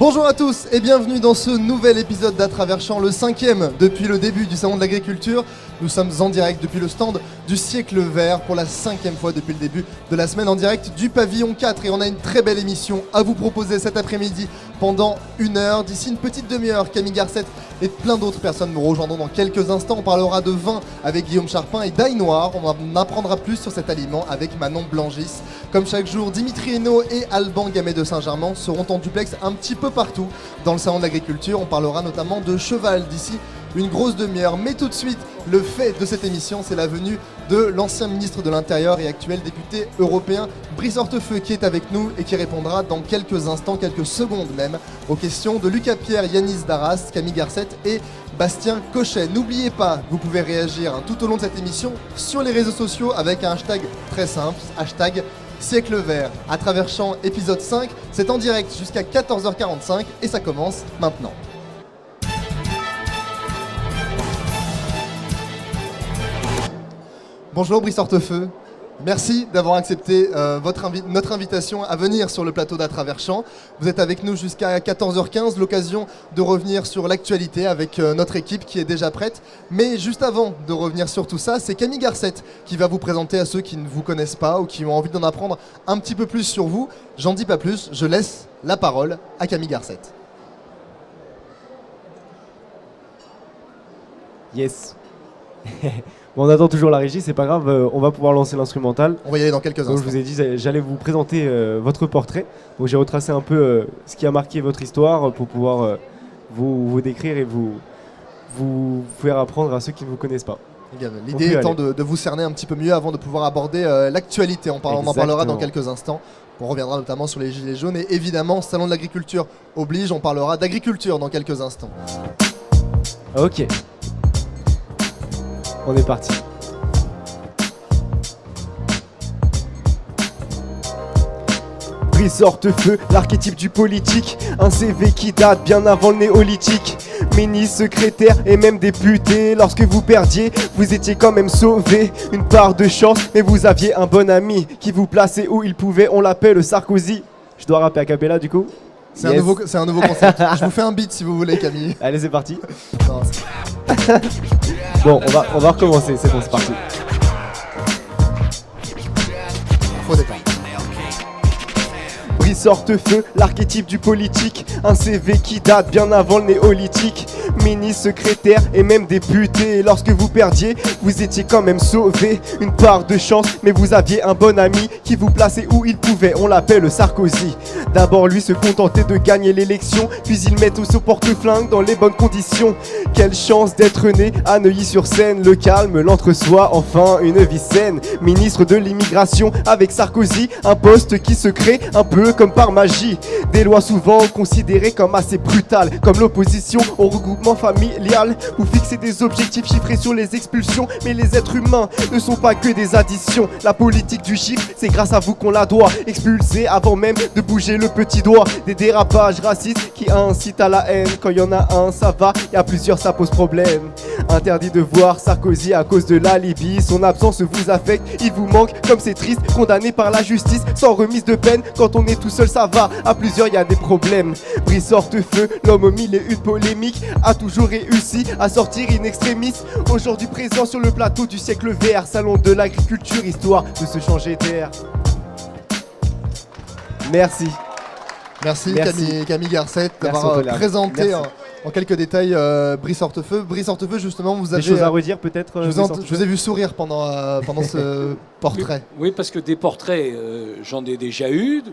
Bonjour à tous et bienvenue dans ce nouvel épisode d'À Travers Champs, le 5e depuis le début du Salon de l'Agriculture. Nous sommes en direct depuis le stand du Siècle Vert pour la 5e fois depuis le début de la semaine en direct du Pavillon 4. Et on a une très belle émission à vous proposer cet après-midi pendant 1 heure. D'ici une petite demi-heure, Camille Garcette et plein d'autres personnes nous rejoindront dans quelques instants. On parlera de vin avec Guillaume Charpin et d'ail noir. On en apprendra plus sur cet aliment avec Manon Blangis. Comme chaque jour, Dimitri Hainaut et Alban Gamet de Saint-Germain seront en duplex un petit peu partout dans le Salon de l'Agriculture. On parlera notamment de cheval d'ici une grosse demi-heure. Mais tout de suite, le fait de cette émission, c'est la venue de l'ancien ministre de l'Intérieur et actuel député européen Brice Hortefeux qui est avec nous et qui répondra dans quelques instants, quelques secondes même, aux questions de Lucas Pierre, Yanis Darras, Camille Garcette et Bastien Cochet. N'oubliez pas, vous pouvez réagir tout au long de cette émission sur les réseaux sociaux avec un hashtag très simple, hashtag Siècle Vert. À Travers Champs, épisode 5, c'est en direct jusqu'à 14h45 et ça commence maintenant. Bonjour Brice Hortefeux, merci d'avoir accepté notre invitation à venir sur le plateau d'À Travers Champs. Vous êtes avec nous jusqu'à 14h15, l'occasion de revenir sur l'actualité avec notre équipe qui est déjà prête. Mais juste avant de revenir sur tout ça, c'est Camille Garcette qui va vous présenter à ceux qui ne vous connaissent pas ou qui ont envie d'en apprendre un petit peu plus sur vous. J'en dis pas plus, je laisse la parole à Camille Garcette. Yes. Bon, on attend toujours la régie, c'est pas grave, on va pouvoir lancer l'instrumental. On va y aller dans quelques instants. Donc je vous ai dit, j'allais vous présenter votre portrait. Donc j'ai retracé un peu ce qui a marqué votre histoire pour pouvoir vous décrire et vous faire apprendre à ceux qui ne vous connaissent pas. L'idée étant de vous cerner un petit peu mieux avant de pouvoir aborder l'actualité. On en parlera dans quelques instants. On reviendra notamment sur les gilets jaunes et évidemment, Salon de l'Agriculture oblige, on parlera d'agriculture dans quelques instants. Ok. On est parti. Brice Hortefeux, l'archétype du politique, un CV qui date bien avant le néolithique. Ministre, secrétaire et même député, lorsque vous perdiez, vous étiez quand même sauvé. Une part de chance, mais vous aviez un bon ami qui vous plaçait où il pouvait, on l'appelle Sarkozy. Je dois rapper a cappella du coup. C'est un nouveau concept. Je vous fais un beat si vous voulez, Camille. Allez, c'est parti. Non, bon, on va recommencer, c'est bon, c'est parti. Faux départ. Brice Hortefeux, l'archétype du politique, un CV qui date bien avant le néolithique. Ministre, secrétaire et même député, lorsque vous perdiez, vous étiez quand même sauvé. Une part de chance, mais vous aviez un bon ami qui vous plaçait où il pouvait, on l'appelle Sarkozy. D'abord lui se contentait de gagner l'élection, puis il met au porte-flingue dans les bonnes conditions. Quelle chance d'être né à Neuilly-sur-Seine, le calme, l'entre-soi, enfin une vie saine. Ministre de l'immigration avec Sarkozy, un poste qui se crée un peu comme par magie. Des lois souvent considérées comme assez brutales, comme l'opposition au regroupement familial. Vous fixez des objectifs chiffrés sur les expulsions, mais les êtres humains ne sont pas que des additions. La politique du chiffre, c'est grâce à vous qu'on la doit. Expulser avant même de bouger le petit doigt. Des dérapages racistes qui incitent à la haine. Quand il y en a un, ça va, il y a plusieurs, ça pose problème. Interdit de voir Sarkozy à cause de la Libye. Son absence vous affecte, il vous manque, comme c'est triste. Condamné par la justice, sans remise de peine. Quand on est tout seul, ça va, à plusieurs, il y a des problèmes. Brice Hortefeux, l'homme aux mille et une polémiques, a toujours réussi à sortir in extremis. Aujourd'hui présent sur le plateau du Siècle Vert, Salon de l'Agriculture, histoire de se changer d'air. Merci. Merci. Camille Garcette d'avoir présenté en quelques détails Brice Hortefeux. Brice Hortefeux, justement, vous avez des choses à redire peut-être. Je vous ai vu sourire pendant ce portrait. Oui, parce que des portraits, j'en ai déjà eu,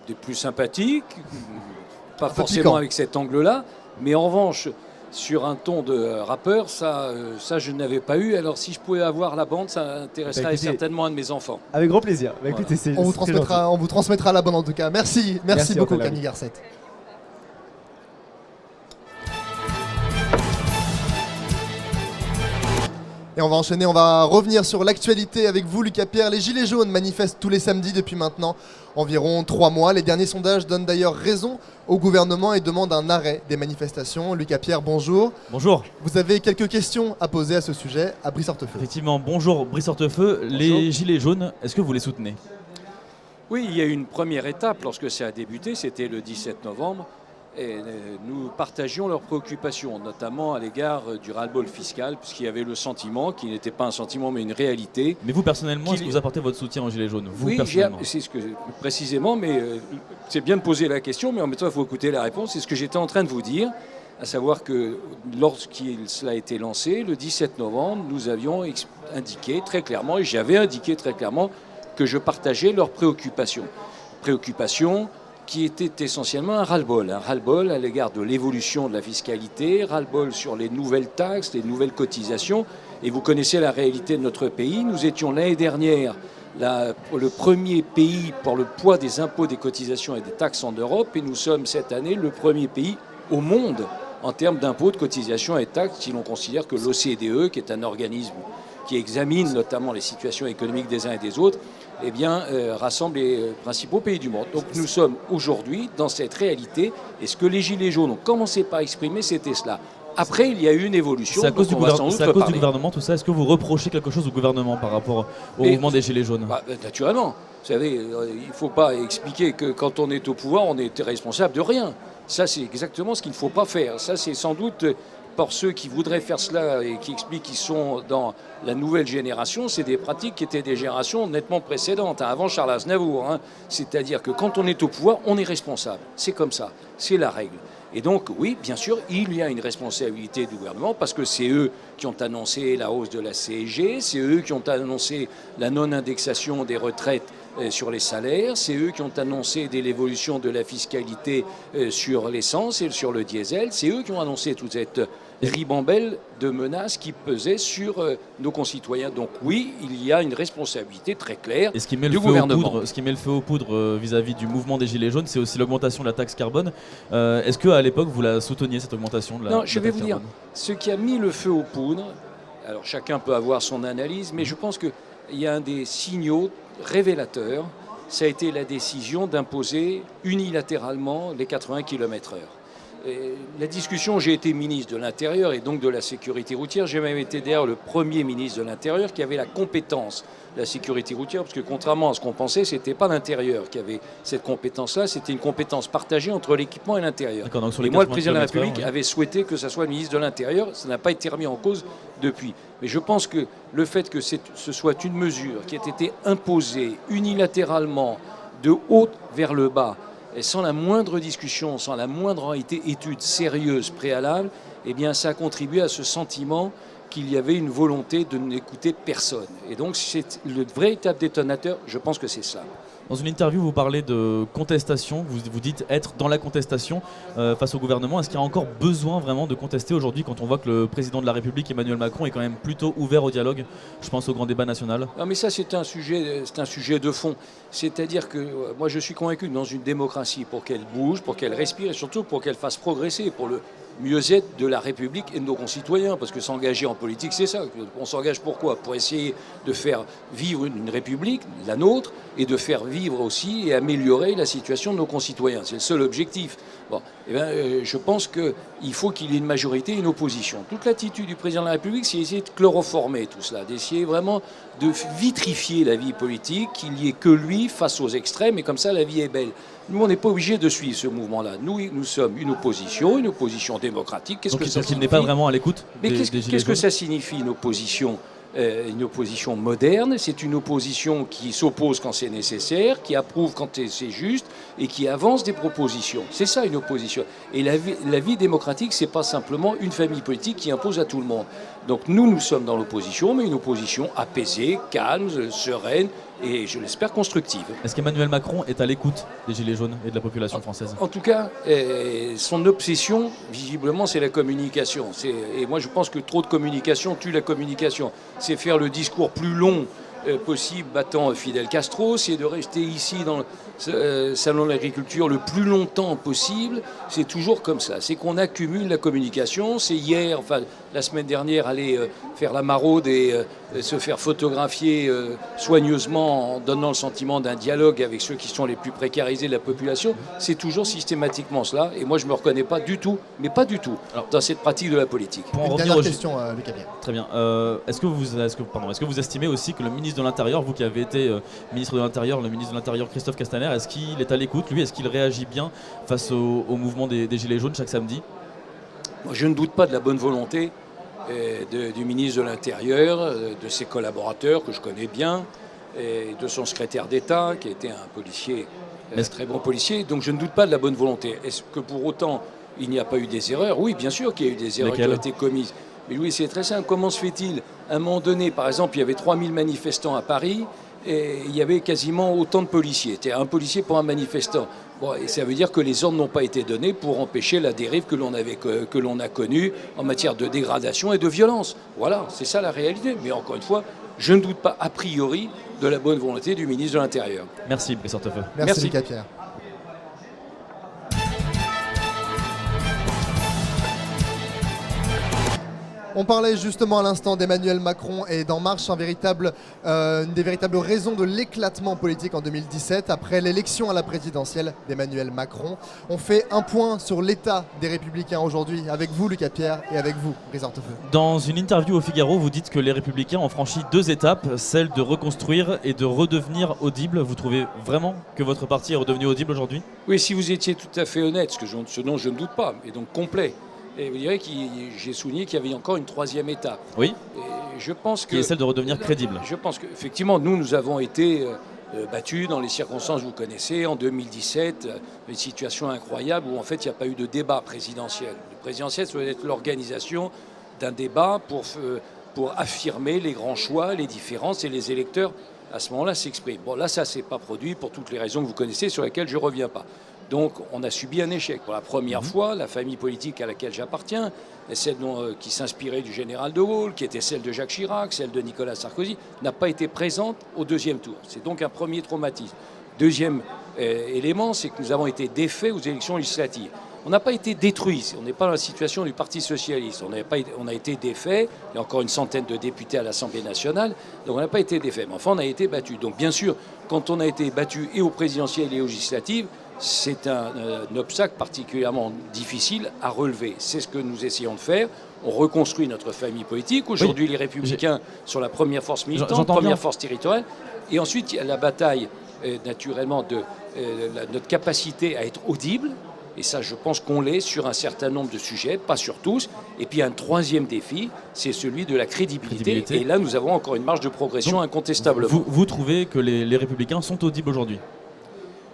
des plus sympathiques, pas forcément avec cet angle-là, mais en revanche, sur un ton de rappeur, ça je n'avais pas eu. Alors si je pouvais avoir la bande, ça intéresserait certainement un de mes enfants. Avec grand plaisir. Voilà. Écoutez, on vous transmettra la bande en tout cas. Merci beaucoup Camille Garcette. Et on va enchaîner, on va revenir sur l'actualité avec vous, Lucas Pierre. Les Gilets jaunes manifestent tous les samedis depuis maintenant environ 3 mois. Les derniers sondages donnent d'ailleurs raison au gouvernement et demandent un arrêt des manifestations. Lucas Pierre, bonjour. Bonjour. Vous avez quelques questions à poser à ce sujet à Brice Hortefeux. Effectivement, bonjour Brice Hortefeux. Les Gilets jaunes, est-ce que vous les soutenez? Oui, il y a eu une première étape lorsque ça a débuté, c'était le 17 novembre. nous partagions leurs préoccupations, notamment à l'égard du ras-le-bol fiscal, puisqu'il y avait le sentiment, qui n'était pas un sentiment mais une réalité. Mais vous personnellement, est-ce que vous apportez votre soutien aux Gilets jaunes? Vous, oui, personnellement. c'est ce que précisément, mais c'est bien de poser la question, mais en même temps il faut écouter la réponse. C'est ce que j'étais en train de vous dire, à savoir que lorsqu'il a été lancé, le 17 novembre, nous avions indiqué très clairement, et j'avais indiqué très clairement, que je partageais leurs préoccupations. Préoccupations qui était essentiellement un ras-le-bol à l'égard de l'évolution de la fiscalité, ras-le-bol sur les nouvelles taxes, les nouvelles cotisations. Et vous connaissez la réalité de notre pays. Nous étions l'année dernière le premier pays pour le poids des impôts, des cotisations et des taxes en Europe, et nous sommes cette année le premier pays au monde en termes d'impôts, de cotisations et de taxes, si l'on considère que l'OCDE, qui est un organisme qui examine notamment les situations économiques des uns et des autres, eh bien, rassemble les principaux pays du monde. Donc nous sommes aujourd'hui dans cette réalité, et ce que les Gilets jaunes ont commencé par exprimer, c'était cela. Après, il y a eu une évolution. C'est à cause, du, du gouvernement, tout ça. Est-ce que vous reprochez quelque chose au gouvernement par rapport au mouvement des Gilets jaunes? Naturellement. Vous savez, il ne faut pas expliquer que quand on est au pouvoir, on est responsable de rien. Ça, c'est exactement ce qu'il ne faut pas faire. Ça, c'est sans doute... Pour ceux qui voudraient faire cela et qui expliquent qu'ils sont dans la nouvelle génération, c'est des pratiques qui étaient des générations nettement précédentes, avant Charles Aznavour. C'est-à-dire que quand on est au pouvoir, on est responsable. C'est comme ça, c'est la règle. Et donc, oui, bien sûr, il y a une responsabilité du gouvernement parce que c'est eux qui ont annoncé la hausse de la CSG, c'est eux qui ont annoncé la non-indexation des retraites sur les salaires, c'est eux qui ont annoncé l'évolution de la fiscalité sur l'essence et sur le diesel, c'est eux qui ont annoncé toute cette ribambelle de menaces qui pesaient sur nos concitoyens. Donc oui, il y a une responsabilité très claire du gouvernement. Ce qui met le feu aux poudres vis-à-vis du mouvement des Gilets jaunes, c'est aussi l'augmentation de la taxe carbone. Est-ce qu'à l'époque, vous la souteniez, cette augmentation de la Non, je vais vous carbone? dire, ce qui a mis le feu aux poudres, alors chacun peut avoir son analyse, mais je pense qu'il y a un des signaux révélateurs, ça a été la décision d'imposer unilatéralement les 80 km/h. La discussion, j'ai été ministre de l'Intérieur et donc de la sécurité routière. J'ai même été d'ailleurs le premier ministre de l'Intérieur qui avait la compétence de la sécurité routière, parce que contrairement à ce qu'on pensait, ce n'était pas l'Intérieur qui avait cette compétence-là, c'était une compétence partagée entre l'équipement et l'Intérieur. Et moi, le président de la République avait souhaité que ce soit le ministre de l'Intérieur. Ça n'a pas été remis en cause depuis. Mais je pense que le fait que ce soit une mesure qui ait été imposée unilatéralement de haut vers le bas, et sans la moindre discussion, sans la moindre étude sérieuse préalable, eh bien, ça a contribué à ce sentiment qu'il y avait une volonté de n'écouter personne. Et donc, c'est le véritable détonateur, je pense que c'est ça. Dans une interview, vous parlez de contestation, vous dites être dans la contestation face au gouvernement. Est-ce qu'il y a encore besoin vraiment de contester aujourd'hui quand on voit que le président de la République, Emmanuel Macron, est quand même plutôt ouvert au dialogue? Je pense au grand débat national. Non, mais ça, c'est un sujet de fond. C'est-à-dire que moi, je suis convaincu que dans une démocratie, pour qu'elle bouge, pour qu'elle respire et surtout pour qu'elle fasse progresser, pour le mieux-être de la République et de nos concitoyens, parce que s'engager en politique, c'est ça. On s'engage pourquoi? Pour essayer de faire vivre une République, la nôtre, et de faire vivre aussi et améliorer la situation de nos concitoyens. C'est le seul objectif. Bon, eh bien, je pense qu'il faut qu'il y ait une majorité et une opposition. Toute l'attitude du président de la République, c'est d'essayer de chloroformer tout cela, d'essayer vraiment de vitrifier la vie politique, qu'il n'y ait que lui face aux extrêmes, et comme ça, la vie est belle. Nous, on n'est pas obligé de suivre ce mouvement-là. Nous sommes une opposition démocratique. Qu'est-ce que ça signifie? Donc il n'est pas vraiment à l'écoute des Gilets jaunes. Qu'est-ce que ça signifie, une opposition moderne? C'est une opposition qui s'oppose quand c'est nécessaire, qui approuve quand c'est juste et qui avance des propositions. C'est ça, une opposition. Et la vie démocratique, c'est pas simplement une famille politique qui impose à tout le monde. Donc nous sommes dans l'opposition, mais une opposition apaisée, calme, sereine et, je l'espère, constructive. Est-ce qu'Emmanuel Macron est à l'écoute des Gilets jaunes et de la population française? En tout cas, son obsession, visiblement, c'est la communication. Et moi, je pense que trop de communication tue la communication. C'est faire le discours plus long possible battant Fidel Castro, c'est de rester ici dans le salon de l'agriculture le plus longtemps possible. C'est toujours comme ça. C'est qu'on accumule la communication. C'est hier, enfin, la semaine dernière aller faire la maraude et se faire photographier soigneusement en donnant le sentiment d'un dialogue avec ceux qui sont les plus précarisés de la population, c'est toujours systématiquement cela. Et moi, je ne me reconnais pas du tout, mais pas du tout, dans cette pratique de la politique. Pour en Une revenir dernière au question, Lucas Bière. Très bien. Est-ce que vous estimez aussi que le ministre de l'Intérieur, vous qui avez été ministre de l'Intérieur, le ministre de l'Intérieur Christophe Castaner, est-ce qu'il est à l'écoute, lui? Est-ce qu'il réagit bien face au mouvement des Gilets jaunes chaque samedi? Moi, je ne doute pas de la bonne volonté du ministre de l'Intérieur, de ses collaborateurs que je connais bien, et de son secrétaire d'État qui a été un policier, très bon policier. Donc je ne doute pas de la bonne volonté. Est-ce que pour autant il n'y a pas eu des erreurs? Oui, bien sûr qu'il y a eu des erreurs qui ont été commises. Mais oui, c'est très simple. Comment se fait-il? À un moment donné, par exemple, il y avait 3000 manifestants à Paris et il y avait quasiment autant de policiers. C'était un policier pour un manifestant. Bon, et ça veut dire que les ordres n'ont pas été donnés pour empêcher la dérive que l'on a connue en matière de dégradation et de violence. Voilà, c'est ça la réalité. Mais encore une fois, je ne doute pas a priori de la bonne volonté du ministre de l'Intérieur. Merci, Brice Hortefeux. Merci Lucas Pierre. On parlait justement à l'instant d'Emmanuel Macron et d'En Marche, une des véritables raisons de l'éclatement politique en 2017, après l'élection à la présidentielle d'Emmanuel Macron. On fait un point sur l'état des Républicains aujourd'hui, avec vous Lucas Pierre et avec vous Brice Hortefeux. Dans une interview au Figaro, vous dites que les Républicains ont franchi 2 étapes, celle de reconstruire et de redevenir audible. Vous trouvez vraiment que votre parti est redevenu audible aujourd'hui? Oui, si vous étiez tout à fait honnête, ce dont je ne doute pas, et donc complet. Et vous direz que j'ai souligné qu'il y avait encore une 3e étape. Oui. Et je pense que, qui est celle de redevenir crédible. Je pense qu'effectivement, nous avons été battus dans les circonstances que vous connaissez. En 2017, une situation incroyable où en fait il n'y a pas eu de débat présidentiel. Le présidentiel, ça doit être l'organisation d'un débat pour affirmer les grands choix, les différences, et les électeurs à ce moment-là s'expriment. Bon, là, ça ne s'est pas produit pour toutes les raisons que vous connaissez, sur lesquelles je ne reviens pas. Donc on a subi un échec. Pour la première fois, la famille politique à laquelle j'appartiens, celle qui s'inspirait du général de Gaulle, qui était celle de Jacques Chirac, celle de Nicolas Sarkozy, n'a pas été présente au 2e tour. C'est donc un premier traumatisme. Deuxième élément, c'est que nous avons été défaits aux élections législatives. On n'a pas été détruits, on n'est pas dans la situation du Parti Socialiste. On a été défaits, il y a encore une centaine de députés à l'Assemblée nationale, donc on n'a pas été défaits. Mais enfin, on a été battus. Donc bien sûr, quand on a été battus et aux présidentielles et aux législatives, c'est un obstacle particulièrement difficile à relever. C'est ce que nous essayons de faire. On reconstruit notre famille politique. Aujourd'hui, les Républicains sont la première force militante, première force territoriale. Et ensuite, il y a la bataille, naturellement, de notre capacité à être audible. Et ça, je pense qu'on l'est sur un certain nombre de sujets, pas sur tous. Et puis, un 3e défi, c'est celui de la crédibilité. Et là, nous avons encore une marge de progression. Donc, incontestablement. Vous trouvez que les Républicains sont audibles aujourd'hui?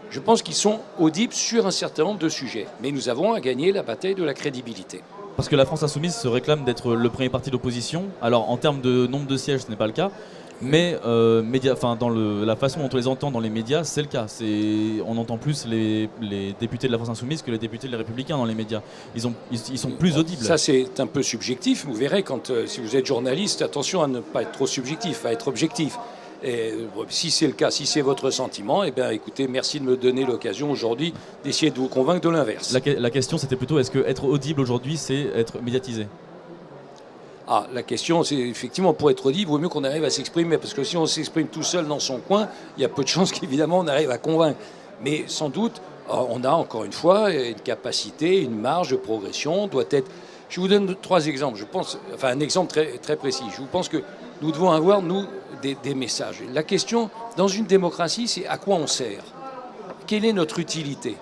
Je pense qu'ils sont audibles sur un certain nombre de sujets. Mais nous avons à gagner la bataille de la crédibilité. Parce que la France Insoumise se réclame d'être le premier parti d'opposition. Alors en termes de nombre de sièges, ce n'est pas le cas. Mais dans la façon dont on les entend dans les médias, c'est le cas. On entend plus les députés de la France Insoumise que les députés des Républicains dans les médias. Ils sont plus audibles. Ça, c'est un peu subjectif. Vous verrez, si vous êtes journaliste, attention à ne pas être trop subjectif, à être objectif. Et si c'est le cas, si c'est votre sentiment, eh bien, écoutez, merci de me donner l'occasion aujourd'hui d'essayer de vous convaincre de l'inverse. La question, c'était plutôt, est-ce que être audible aujourd'hui, c'est être médiatisé? Ah, la question, c'est effectivement, pour être audible, il vaut mieux qu'on arrive à s'exprimer, parce que si on s'exprime tout seul dans son coin, il y a peu de chances qu'évidemment on arrive à convaincre. Mais sans doute, on a encore une fois une capacité, une marge de progression, doit être... Je vous donne 3 exemples, un exemple très, très précis. Je pense que nous devons avoir, nous, des messages. La question, dans une démocratie, c'est à quoi on sert? Quelle est notre utilité?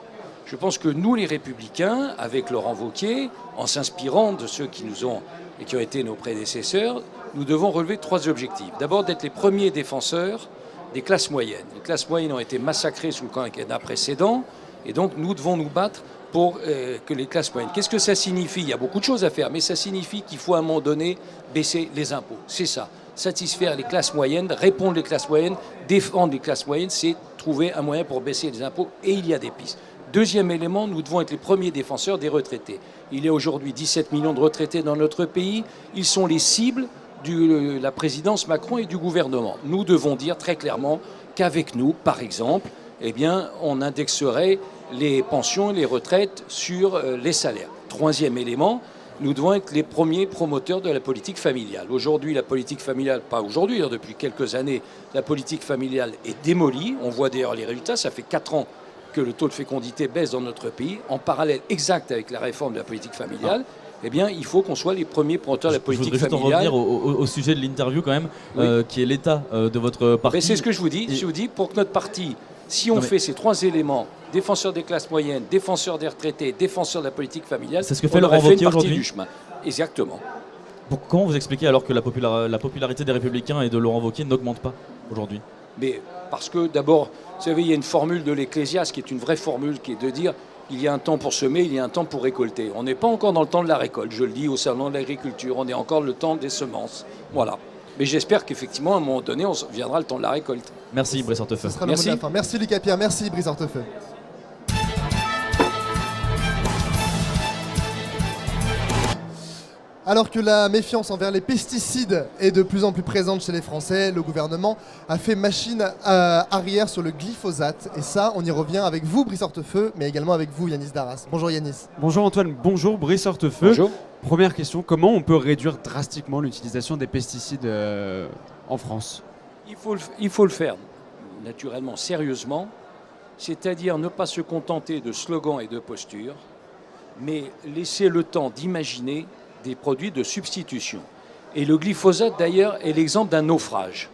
Je pense que nous, les Républicains, avec Laurent Wauquiez, en s'inspirant de ceux qui nous ont et qui ont été nos prédécesseurs, nous devons relever 3 objectifs. D'abord, d'être les premiers défenseurs des classes moyennes. Les classes moyennes ont été massacrées sous le quinquennat précédent, et donc nous devons nous battre pour que les classes moyennes... Qu'est-ce que ça signifie? Il y a beaucoup de choses à faire, mais ça signifie qu'il faut à un moment donné baisser les impôts. C'est ça. Satisfaire les classes moyennes, répondre les classes moyennes, défendre les classes moyennes, c'est trouver un moyen pour baisser les impôts, et il y a des pistes. Deuxième élément, nous devons être les premiers défenseurs des retraités. Il y a aujourd'hui 17 millions de retraités dans notre pays. Ils sont les cibles de la présidence Macron et du gouvernement. Nous devons dire très clairement qu'avec nous, par exemple, eh bien, on indexerait les pensions et les retraites sur les salaires. Troisième élément, nous devons être les premiers promoteurs de la politique familiale. Aujourd'hui, la politique familiale, pas aujourd'hui, depuis quelques années, la politique familiale est démolie. On voit d'ailleurs les résultats, ça fait 4 ans que le taux de fécondité baisse dans notre pays, en parallèle exact avec la réforme de la politique familiale. Eh bien, il faut qu'on soit les premiers promoteurs de la politique familiale. Je voudrais juste en revenir au sujet de l'interview quand même, oui. Qui est l'état de votre parti. C'est ce que je vous dis. Je vous dis, pour que notre parti, si on fait ces 3 éléments, défenseur des classes moyennes, défenseur des retraités, défenseur de la politique familiale, c'est ce que fait Laurent Wauquiez aujourd'hui. Du chemin. Exactement. Comment vous expliquez alors que la popularité des Républicains et de Laurent Wauquiez n'augmente pas aujourd'hui? Mais parce que d'abord, vous savez, il y a une formule de l'Ecclésiaste qui est une vraie formule, qui est de dire il y a un temps pour semer, il y a un temps pour récolter. On n'est pas encore dans le temps de la récolte, je le dis au salon de l'agriculture, on est encore le temps des semences. Voilà. Mais j'espère qu'effectivement, à un moment donné, on viendra le temps de la récolte. Merci Brice Hortefeux. Ce sera le mot de la fin. Merci Lucas Pierre, merci Brice Hortefeux. Alors que la méfiance envers les pesticides est de plus en plus présente chez les Français, le gouvernement a fait machine arrière sur le glyphosate. Et ça, on y revient avec vous, Brice Hortefeux, mais également avec vous, Yanis Darras. Bonjour Yanis. Bonjour Antoine, bonjour Brice Hortefeux. Bonjour. Première question, comment on peut réduire drastiquement l'utilisation des pesticides en France? Il faut le faire, naturellement, sérieusement, c'est-à-dire ne pas se contenter de slogans et de postures, mais laisser le temps d'imaginer des produits de substitution. Et le glyphosate, d'ailleurs, est l'exemple d'un naufrage.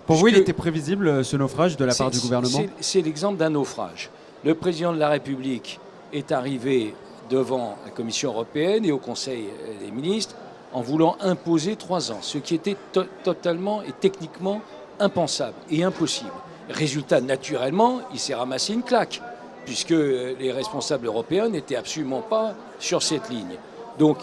Pour vous, il était prévisible, ce naufrage, de la part du gouvernement? C'est l'exemple d'un naufrage. Le président de la République est arrivé devant la Commission européenne et au Conseil des ministres en voulant imposer 3 ans, ce qui était totalement et techniquement impensable et impossible. Résultat, naturellement, il s'est ramassé une claque, puisque les responsables européens n'étaient absolument pas sur cette ligne. Donc,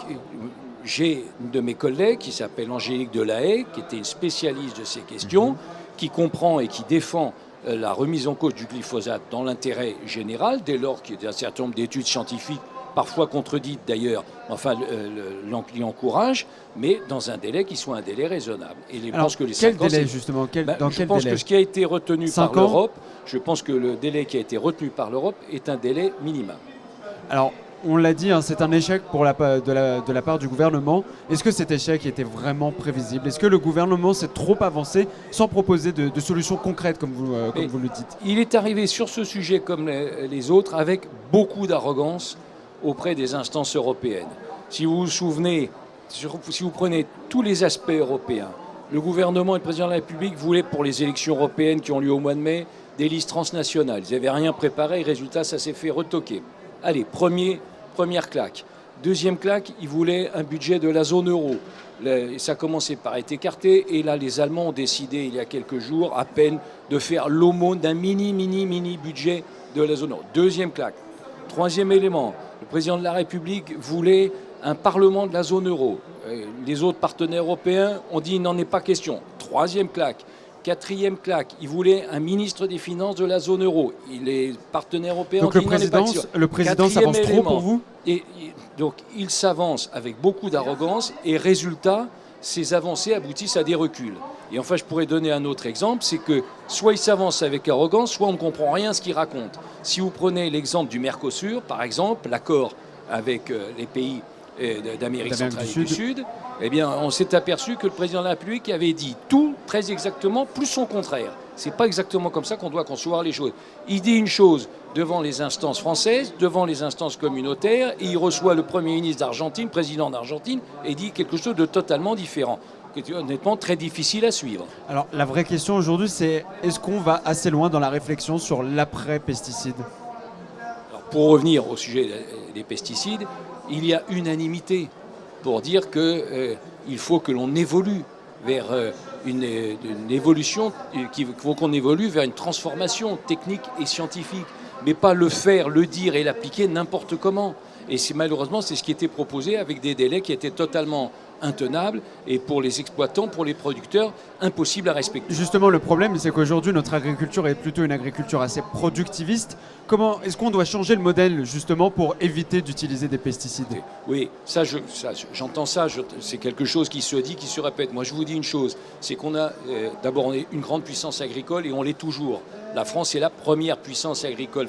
j'ai une de mes collègues qui s'appelle Angélique Delahaye, qui était une spécialiste de ces questions, qui comprend et qui défend la remise en cause du glyphosate dans l'intérêt général, dès lors qu'il y a un certain nombre d'études scientifiques, parfois contredites d'ailleurs, enfin l'y encourage, mais dans un délai qui soit un délai raisonnable. Et alors, pense que les quel délai justement dans quel délai? Je pense que ce qui a été retenu par l'Europe, je pense que le délai qui a été retenu par l'Europe est un délai minimum. Alors, on l'a dit, hein, c'est un échec de la part du gouvernement. Est-ce que cet échec était vraiment prévisible? Est-ce que le gouvernement s'est trop avancé sans proposer de solutions concrètes, comme vous le dites? Il est arrivé sur ce sujet, comme les autres, avec beaucoup d'arrogance auprès des instances européennes. Si vous vous souvenez, si vous prenez tous les aspects européens, le gouvernement et le président de la République voulaient, pour les élections européennes qui ont lieu au mois de mai, des listes transnationales. Ils n'avaient rien préparé, résultat, ça s'est fait retoquer. Allez, première claque. Deuxième claque, ils voulaient un budget de la zone euro. Ça a commencé par être écarté et là, les Allemands ont décidé, il y a quelques jours, à peine, de faire l'aumône d'un mini budget de la zone euro. Deuxième claque. Troisième élément, le président de la République voulait un parlement de la zone euro. Les autres partenaires européens ont dit il n'en est pas question. Troisième claque. Quatrième claque, il voulait un ministre des Finances de la zone euro. Les partenaires européens donc ont dit il n'en est pas question. Le président s'avance trop pour vous? Donc il s'avance avec beaucoup d'arrogance et résultat, ces avancées aboutissent à des reculs. Et enfin, je pourrais donner un autre exemple, c'est que soit il s'avance avec arrogance, soit on ne comprend rien à ce qu'il raconte. Si vous prenez l'exemple du Mercosur, par exemple, l'accord avec les pays d'Amérique centrale et du Sud, eh bien, on s'est aperçu que le président de la République avait dit tout très exactement, plus son contraire. C'est pas exactement comme ça qu'on doit concevoir les choses. Il dit une chose devant les instances françaises, devant les instances communautaires, et il reçoit le Premier ministre d'Argentine, président d'Argentine, et dit quelque chose de totalement différent, qui est honnêtement très difficile à suivre. Alors, la vraie question aujourd'hui, c'est est-ce qu'on va assez loin dans la réflexion sur l'après-pesticides? Pour revenir au sujet des pesticides, il y a unanimité pour dire qu'il faut que l'on évolue vers une évolution, qu'il faut qu'on évolue vers une transformation technique et scientifique, mais pas le faire, le dire et l'appliquer n'importe comment. Et malheureusement, c'est ce qui était proposé avec des délais qui étaient totalement intenables et pour les exploitants, pour les producteurs, impossible à respecter. Justement, le problème, c'est qu'aujourd'hui, notre agriculture est plutôt une agriculture assez productiviste. Comment est-ce qu'on doit changer le modèle, justement, pour éviter d'utiliser des pesticides? Oui, j'entends ça, c'est quelque chose qui se dit, qui se répète. Moi, je vous dis une chose, c'est qu'on a, d'abord, on est une grande puissance agricole et on l'est toujours. La France est la première puissance agricole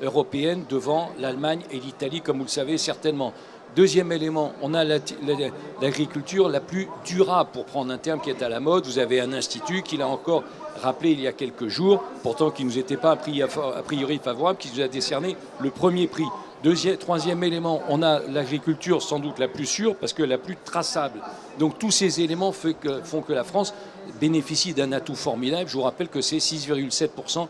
européenne devant l'Allemagne et l'Italie, comme vous le savez certainement. Deuxième élément, on a l'agriculture la plus durable, pour prendre un terme qui est à la mode. Vous avez un institut qui l'a encore rappelé il y a quelques jours, pourtant qui ne nous était pas a priori favorable, qui nous a décerné le premier prix. Troisième élément, on a l'agriculture sans doute la plus sûre parce que la plus traçable. Donc tous ces éléments font que la France bénéficie d'un atout formidable. Je vous rappelle que c'est 6,7%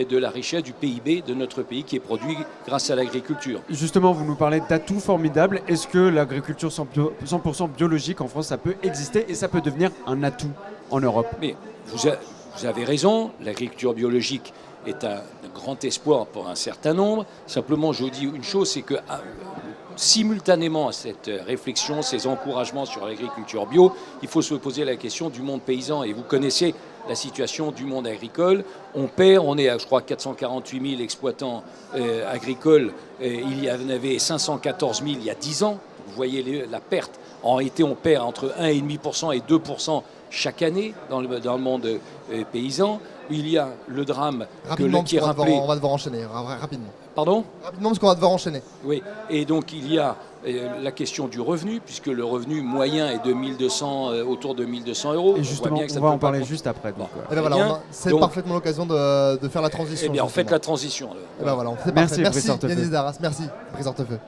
de la richesse du PIB de notre pays qui est produit grâce à l'agriculture. Justement, vous nous parlez d'atouts formidables. Est-ce que l'agriculture 100% biologique en France, ça peut exister et ça peut devenir un atout en Europe? Mais vous avez raison, l'agriculture biologique est un grand espoir pour un certain nombre. Simplement, je vous dis une chose, c'est que simultanément à cette réflexion, ces encouragements sur l'agriculture bio, il faut se poser la question du monde paysan. Et vous connaissez la situation du monde agricole. On est à, je crois, 448 000 exploitants agricoles. Il y en avait 514 000 il y a 10 ans. Vous voyez la perte. En réalité, on perd entre 1,5% et 2% chaque année dans le monde paysan. Il y a le drame qui est rappelé. On va devoir enchaîner rapidement. Pardon ? Rapidement, parce qu'on va devoir enchaîner. Oui, et donc il y a la question du revenu, puisque le revenu moyen est de 1200, autour de 1 200 euros. Et justement, on va en parler juste après. Bon. Et ben voilà, c'est parfaitement l'occasion de faire la transition. Eh bien, on fait la transition. Alors. Et ben voilà, c'est merci, parfait. Merci Brice Yanis Darras, merci Brice Hortefeux.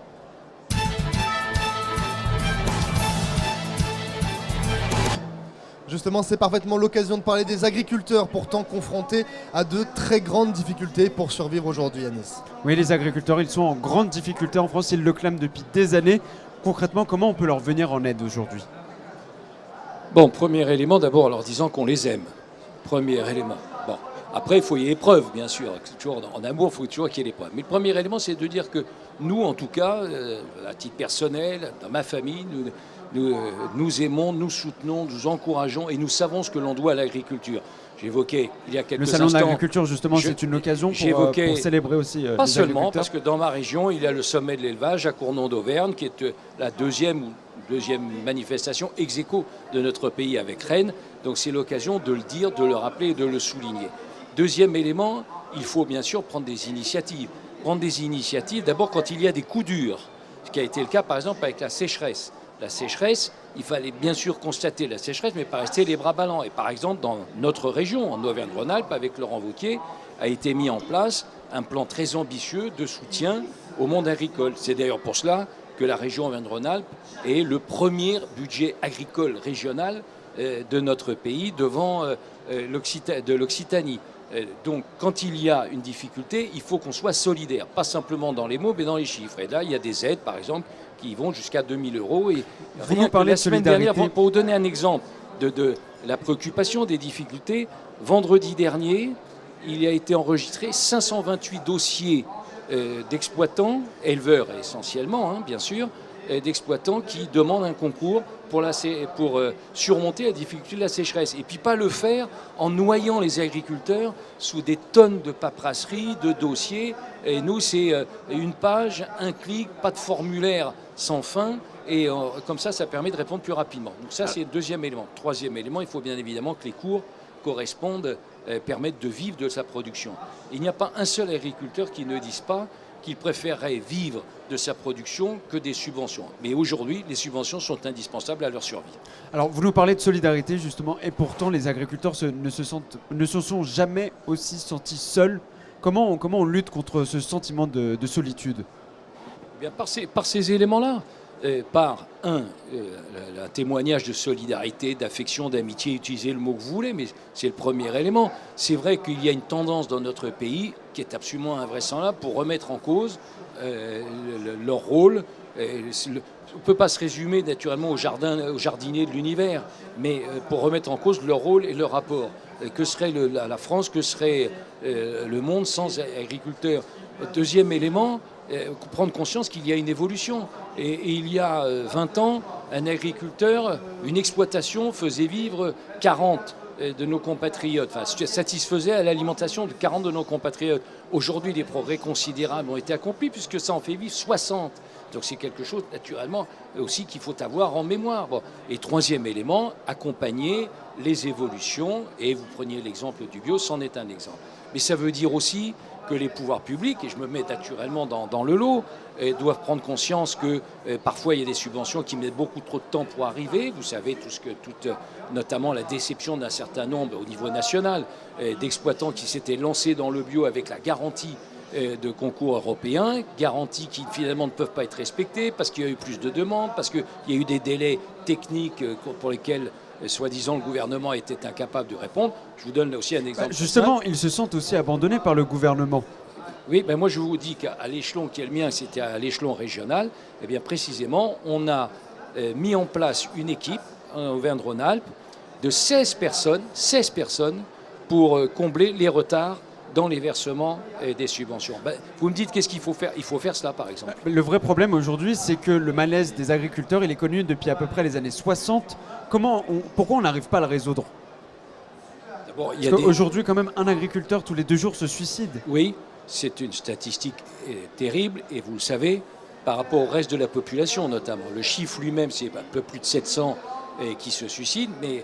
Justement, c'est parfaitement l'occasion de parler des agriculteurs, pourtant confrontés à de très grandes difficultés pour survivre aujourd'hui, Yanis. Oui, les agriculteurs, ils sont en grande difficulté en France, ils le clament depuis des années. Concrètement, comment on peut leur venir en aide aujourd'hui? Bon, premier élément, d'abord en leur disant qu'on les aime. Premier élément. Bon, après, il faut y ait épreuve, bien sûr. Toujours, en amour, il faut toujours qu'il y ait l'épreuve. Mais le premier élément, c'est de dire que nous, en tout cas, à titre personnel, dans ma famille, nous aimons, nous soutenons, nous encourageons et nous savons ce que l'on doit à l'agriculture. J'évoquais il y a quelques instants... Le salon de l'agriculture, justement, c'est une occasion pour célébrer aussi pas les seulement, agriculteurs. parce que dans ma région, il y a le sommet de l'élevage à Cournon d'Auvergne, qui est la deuxième manifestation ex aequo de notre pays avec Rennes. Donc c'est l'occasion de le dire, de le rappeler et de le souligner. Deuxième élément, il faut bien sûr prendre des initiatives. Prendre des initiatives, d'abord quand il y a des coups durs, ce qui a été le cas par exemple avec la sécheresse. La sécheresse, il fallait bien sûr constater la sécheresse, mais pas rester les bras ballants. Et par exemple, dans notre région, en Auvergne-Rhône-Alpes, avec Laurent Wauquiez, a été mis en place un plan très ambitieux de soutien au monde agricole. C'est d'ailleurs pour cela que la région Auvergne-Rhône-Alpes est le premier budget agricole régional de notre pays devant de l'Occitanie. Donc, quand il y a une difficulté, il faut qu'on soit solidaire, pas simplement dans les mots, mais dans les chiffres. Et là, il y a des aides, par exemple, qui vont jusqu'à 2 000 euros. Et rien que la semaine dernière, pour vous donner un exemple de la préoccupation des difficultés, vendredi dernier, il a été enregistré 528 dossiers d'exploitants, éleveurs essentiellement, bien sûr, d'exploitants qui demandent un concours pour surmonter la difficulté de la sécheresse. Et puis pas le faire en noyant les agriculteurs sous des tonnes de paperasserie, de dossiers. Et nous, c'est une page, un clic, pas de formulaire sans fin. Et comme ça permet de répondre plus rapidement. Donc ça, c'est le deuxième élément. Troisième élément, il faut bien évidemment que les cours correspondent, permettent de vivre de sa production. Il n'y a pas un seul agriculteur qui ne dise pas qu'il préférerait vivre de sa production que des subventions. Mais aujourd'hui, les subventions sont indispensables à leur survie. Alors, vous nous parlez de solidarité, justement, et pourtant, les agriculteurs ne se sont jamais aussi sentis seuls. Comment on lutte contre ce sentiment de solitude? Bien, par ces éléments-là. Par un témoignage de solidarité, d'affection, d'amitié, utilisez le mot que vous voulez, mais c'est le premier élément. C'est vrai qu'il y a une tendance dans notre pays qui est absolument invraisemblable pour remettre en cause leur rôle. On ne peut pas se résumer naturellement aux jardiniers de l'univers, mais pour remettre en cause leur rôle et leur rapport. Que serait la France, que serait le monde sans agriculteurs? Deuxième élément, prendre conscience qu'il y a une évolution. Et il y a 20 ans, un agriculteur, une exploitation faisait vivre 40 de nos compatriotes, enfin satisfaisait à l'alimentation de 40 de nos compatriotes. Aujourd'hui, des progrès considérables ont été accomplis puisque ça en fait vivre 60. Donc c'est quelque chose naturellement aussi qu'il faut avoir en mémoire. Bon. Et troisième élément, accompagner les évolutions. Et vous preniez l'exemple du bio, c'en est un exemple. Mais ça veut dire aussi que les pouvoirs publics, et je me mets naturellement dans le lot, doivent prendre conscience que parfois il y a des subventions qui mettent beaucoup trop de temps pour arriver. Vous savez notamment la déception d'un certain nombre au niveau national d'exploitants qui s'étaient lancés dans le bio avec la garantie de concours européens, garanties qui finalement ne peuvent pas être respectées parce qu'il y a eu plus de demandes, parce qu'il y a eu des délais techniques pour lesquels soi-disant le gouvernement était incapable de répondre. Je vous donne aussi un exemple. Justement, ils se sentent aussi abandonnés par le gouvernement. Oui, moi je vous dis qu'à l'échelon qui est le mien, c'était à l'échelon régional, et bien précisément, on a mis en place une équipe en Auvergne-Rhône-Alpes de 16 personnes pour combler les retards dans les versements des subventions. Vous me dites qu'est-ce qu'il faut faire? Il faut faire cela, par exemple. Le vrai problème aujourd'hui, c'est que le malaise des agriculteurs, il est connu depuis à peu près les années 60. Pourquoi on n'arrive pas à le résoudre? D'abord, Parce qu'aujourd'hui, quand même, un agriculteur tous les 2 jours se suicide. Oui, c'est une statistique terrible, et vous le savez, par rapport au reste de la population notamment. Le chiffre lui-même, c'est un peu plus de 700 qui se suicident, mais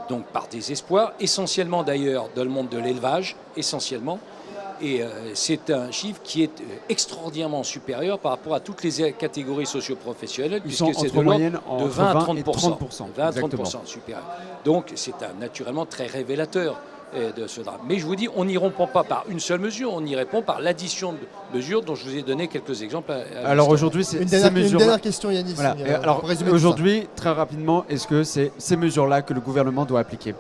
donc par désespoir, essentiellement d'ailleurs dans le monde de l'élevage, essentiellement. Et c'est un chiffre qui est extraordinairement supérieur par rapport à toutes les catégories socio-professionnelles, puisque c'est de l'ordre de 20 à 30%. 20 à 30% supérieur. Donc c'est naturellement très révélateur de ce drame. Mais je vous dis, on n'y répond pas par une seule mesure, on y répond par l'addition de mesures dont je vous ai donné quelques exemples. Alors aujourd'hui, c'est ces mesures. Une dernière question, Yanis. Voilà. Alors aujourd'hui, très rapidement, est-ce que c'est ces mesures-là que le gouvernement doit appliquer?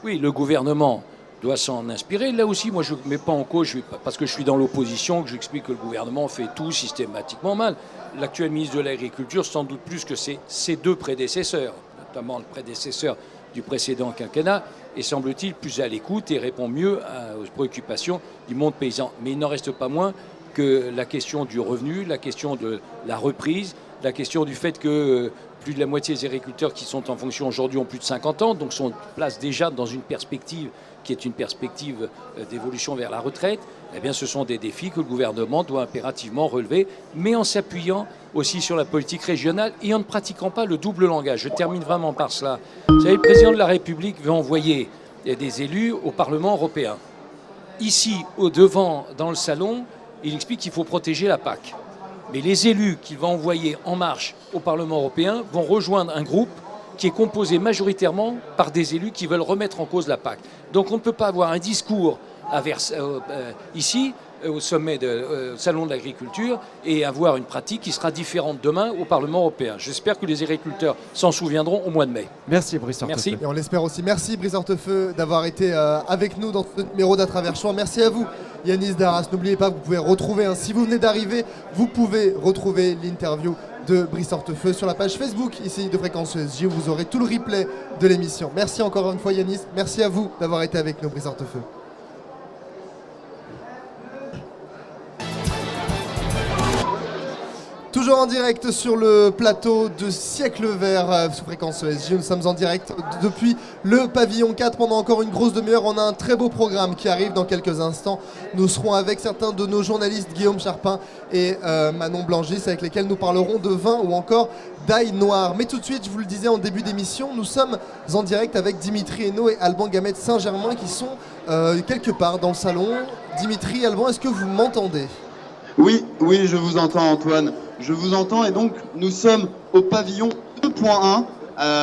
Oui, le gouvernement doit s'en inspirer. Là aussi, moi, je ne mets pas en cause, parce que je suis dans l'opposition, que j'explique que le gouvernement fait tout systématiquement mal. L'actuel ministre de l'Agriculture, sans doute plus que ses 2 prédécesseurs, notamment le prédécesseur du précédent quinquennat, et semble-t-il plus à l'écoute et répond mieux aux préoccupations du monde paysan. Mais il n'en reste pas moins que la question du revenu, la question de la reprise, la question du fait que plus de la moitié des agriculteurs qui sont en fonction aujourd'hui ont plus de 50 ans, donc sont placés déjà dans une perspective qui est une perspective d'évolution vers la retraite. Eh bien, ce sont des défis que le gouvernement doit impérativement relever, mais en s'appuyant aussi sur la politique régionale et en ne pratiquant pas le double langage. Je termine vraiment par cela. Vous savez, le président de la République veut envoyer des élus au Parlement européen. Ici, au-devant, dans le salon, il explique qu'il faut protéger la PAC. Mais les élus qu'il va envoyer en marche au Parlement européen vont rejoindre un groupe qui est composé majoritairement par des élus qui veulent remettre en cause la PAC. Donc on ne peut pas avoir un discours ici, au sommet au Salon de l'Agriculture, et avoir une pratique qui sera différente demain au Parlement européen. J'espère que les agriculteurs s'en souviendront au mois de mai. Merci Brice Hortefeux. Merci. Et on l'espère aussi. Merci Brice Hortefeux d'avoir été avec nous dans ce numéro d'À travers Champs. Merci à vous Yanis Darras. N'oubliez pas, vous pouvez retrouver, si vous venez d'arriver, vous pouvez retrouver l'interview de Brice Hortefeux sur la page Facebook ici de Fréquence ESJ, où vous aurez tout le replay de l'émission. Merci encore une fois Yanis. Merci à vous d'avoir été avec nous, Brice Hortefeux. Toujours en direct sur le plateau de Siècle Vert sous Fréquence ESJ. Nous sommes en direct depuis le pavillon 4 pendant encore une grosse demi-heure. On a un très beau programme qui arrive dans quelques instants. Nous serons avec certains de nos journalistes, Guillaume Charpin et Manon Blangis, avec lesquels nous parlerons de vin ou encore d'ail noir. Mais tout de suite, je vous le disais en début d'émission, nous sommes en direct avec Dimitri Hainaut et Alban Gamet de Saint-Germain qui sont quelque part dans le salon. Dimitri, Alban, est-ce que vous m'entendez ? Oui, je vous entends Antoine. Je vous entends et donc nous sommes au pavillon 2.1.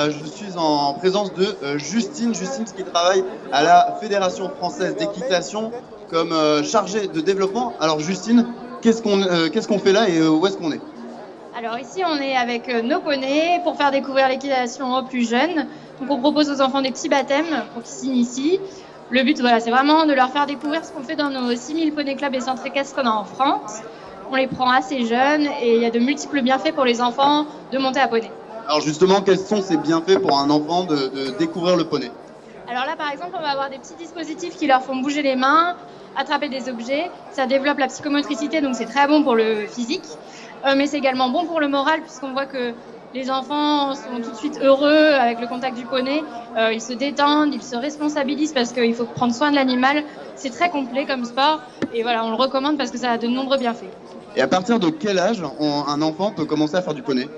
Je suis en présence de Justine qui travaille à la Fédération française d'équitation comme chargée de développement. Alors Justine, qu'est-ce qu'on fait là et où est-ce qu'on est ? Alors ici on est avec nos poneys pour faire découvrir l'équitation aux plus jeunes. Donc on propose aux enfants des petits baptêmes pour qu'ils s'initient. Le but, c'est vraiment de leur faire découvrir ce qu'on fait dans nos 6000 poney clubs et centres équestres qu'on a en France. On les prend assez jeunes et il y a de multiples bienfaits pour les enfants de monter à poney. Alors justement, quels sont ces bienfaits pour un enfant de découvrir le poney ? Alors là, par exemple, on va avoir des petits dispositifs qui leur font bouger les mains, attraper des objets. Ça développe la psychomotricité, donc c'est très bon pour le physique. Mais c'est également bon pour le moral puisqu'on voit que les enfants sont tout de suite heureux avec le contact du poney. Ils se détendent, ils se responsabilisent parce qu'il faut prendre soin de l'animal. C'est très complet comme sport et voilà, on le recommande parce que ça a de nombreux bienfaits. Et à partir de quel âge un enfant peut commencer à faire du poney ?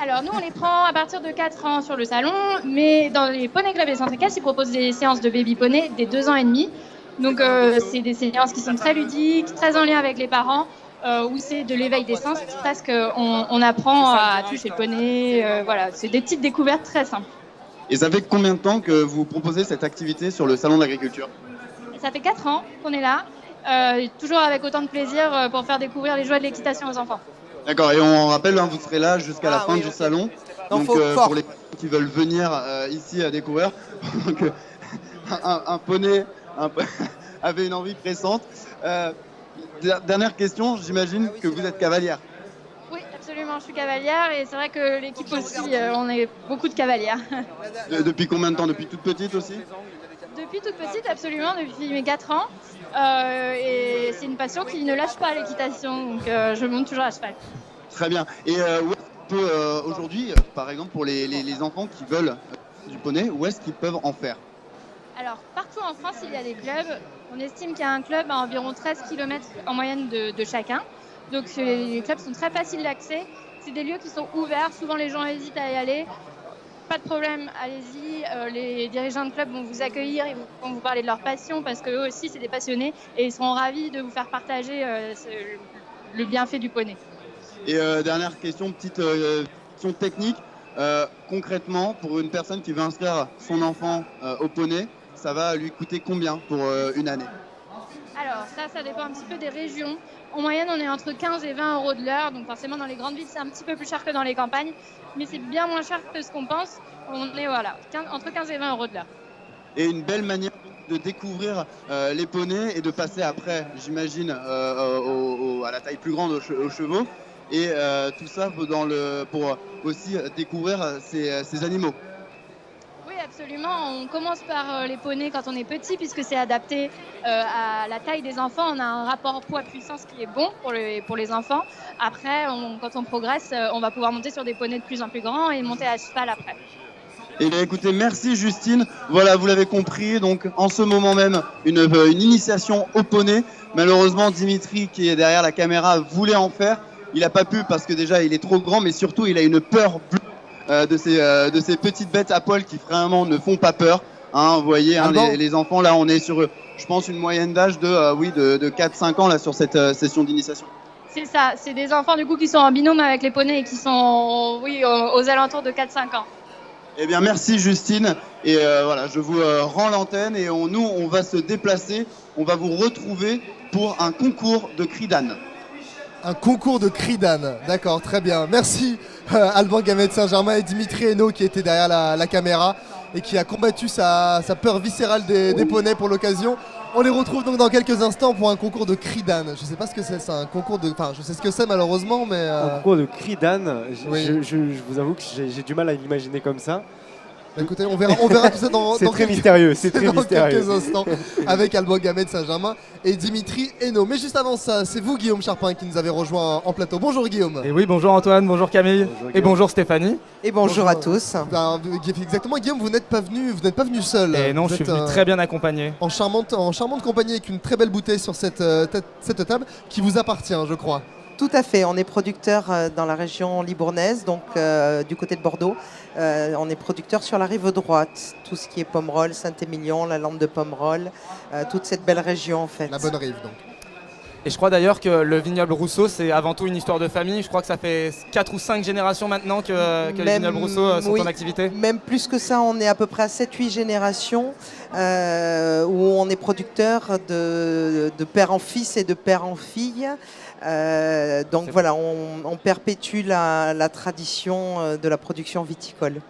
Alors nous, on les prend à partir de 4 ans sur le salon, mais dans les poney clubs et centres équestres, ils proposent des séances de baby poney dès 2 ans et demi. Donc c'est des séances qui sont très ludiques, très en lien avec les parents, où c'est de l'éveil des sens, parce qu'on apprend à toucher le poney. Voilà, c'est des petites découvertes très simples. Et ça fait combien de temps que vous proposez cette activité sur le Salon de l'Agriculture? Ça fait 4 ans qu'on est là, toujours avec autant de plaisir pour faire découvrir les joies de l'équitation aux enfants. D'accord, et on rappelle, vous serez là jusqu'à la fin du salon. Donc pour les personnes qui veulent venir ici à découvrir, donc, un poney avait une envie pressante. Dernière question, j'imagine que vous êtes cavalière. Oui, absolument, je suis cavalière et c'est vrai que l'équipe aussi, on est beaucoup de cavalières. Depuis combien de temps? Depuis toute petite aussi? Depuis toute petite, absolument, depuis mes 4 ans. Et c'est une passion qui ne lâche pas, l'équitation, donc je monte toujours à cheval. Très bien. Et où est-ce qu'on peut aujourd'hui, par exemple pour les enfants qui veulent du poney, où est-ce qu'ils peuvent en faire? Alors, partout en France, il y a des clubs. On estime qu'il y a un club à environ 13 km en moyenne de chacun. Donc, les clubs sont très faciles d'accès. C'est des lieux qui sont ouverts. Souvent, les gens hésitent à y aller. Pas de problème, allez-y. Les dirigeants de club vont vous accueillir, ils vont vous parler de leur passion parce qu'eux aussi, c'est des passionnés et ils seront ravis de vous faire partager le bienfait du poney. Et dernière question, petite question technique. Concrètement, pour une personne qui veut inscrire son enfant au poney, ça va lui coûter combien pour une année? Alors ça dépend un petit peu des régions. En moyenne, on est entre 15 et 20 euros de l'heure. Donc forcément, dans les grandes villes, c'est un petit peu plus cher que dans les campagnes. Mais c'est bien moins cher que ce qu'on pense. On est entre 15 et 20 euros de l'heure. Et une belle manière de découvrir les poneys et de passer après, j'imagine, à la taille plus grande aux chevaux. Et tout ça pour aussi découvrir ces animaux. Oui, absolument. On commence par les poneys quand on est petit, puisque c'est adapté à la taille des enfants. On a un rapport poids-puissance qui est bon pour les enfants. Après, quand on progresse, on va pouvoir monter sur des poneys de plus en plus grands et monter à cheval après. Eh bien, écoutez, merci Justine. Voilà, vous l'avez compris, donc en ce moment même, une initiation au poney. Malheureusement, Dimitri, qui est derrière la caméra, voulait en faire. Il n'a pas pu parce que déjà, il est trop grand, mais surtout, il a une peur bleue de ces petites bêtes à poil qui vraiment ne font pas peur. Vous voyez, les enfants, là, on est sur, je pense, une moyenne d'âge de 4-5 ans là, sur cette session d'initiation. C'est ça, c'est des enfants du coup qui sont en binôme avec les poneys et qui sont aux alentours de 4-5 ans. Eh bien, merci Justine. Et voilà, je vous rends l'antenne et nous, on va se déplacer. On va vous retrouver pour un concours de cris d'âne. Un concours de cris d'âne, d'accord, très bien. Merci Alban Gamet de Saint-Germain et Dimitri Hainaut qui était derrière la caméra et qui a combattu sa peur viscérale des poneys pour l'occasion. On les retrouve donc dans quelques instants pour un concours de cris d'âne. Je sais pas ce que c'est, un concours de... Enfin, je sais ce que c'est malheureusement, mais... Un concours de cris d'âne, oui. je vous avoue que j'ai du mal à l'imaginer comme ça. Écoutez, on verra tout ça dans mystérieux, c'est très mystérieux. Quelques instants avec Alban Gamet de Saint-Germain et Dimitri Hainaut. Mais juste avant ça, c'est vous Guillaume Charpin qui nous avez rejoint en plateau. Bonjour Guillaume. Et oui, bonjour Antoine, bonjour Camille, et bonjour Stéphanie. Et bonjour à tous. Exactement, Guillaume, vous n'êtes pas venu seul. Et non, je suis venu très bien accompagné. En charmante compagnie avec une très belle bouteille sur cette table qui vous appartient, je crois. Tout à fait, on est producteur dans la région libournaise, donc du côté de Bordeaux. On est producteur sur la rive droite, tout ce qui est Pomerol, Saint-Émilion, la lande de Pomerol, toute cette belle région en fait. La bonne rive donc. Et je crois d'ailleurs que le vignoble Rousseau, c'est avant tout une histoire de famille. Je crois que ça fait 4 ou 5 générations maintenant que les vignobles Rousseau sont en activité. Même plus que ça, on est à peu près à 7-8 générations où on est producteur de père en fils et de père en fille. Donc voilà, on perpétue la tradition de la production viticole.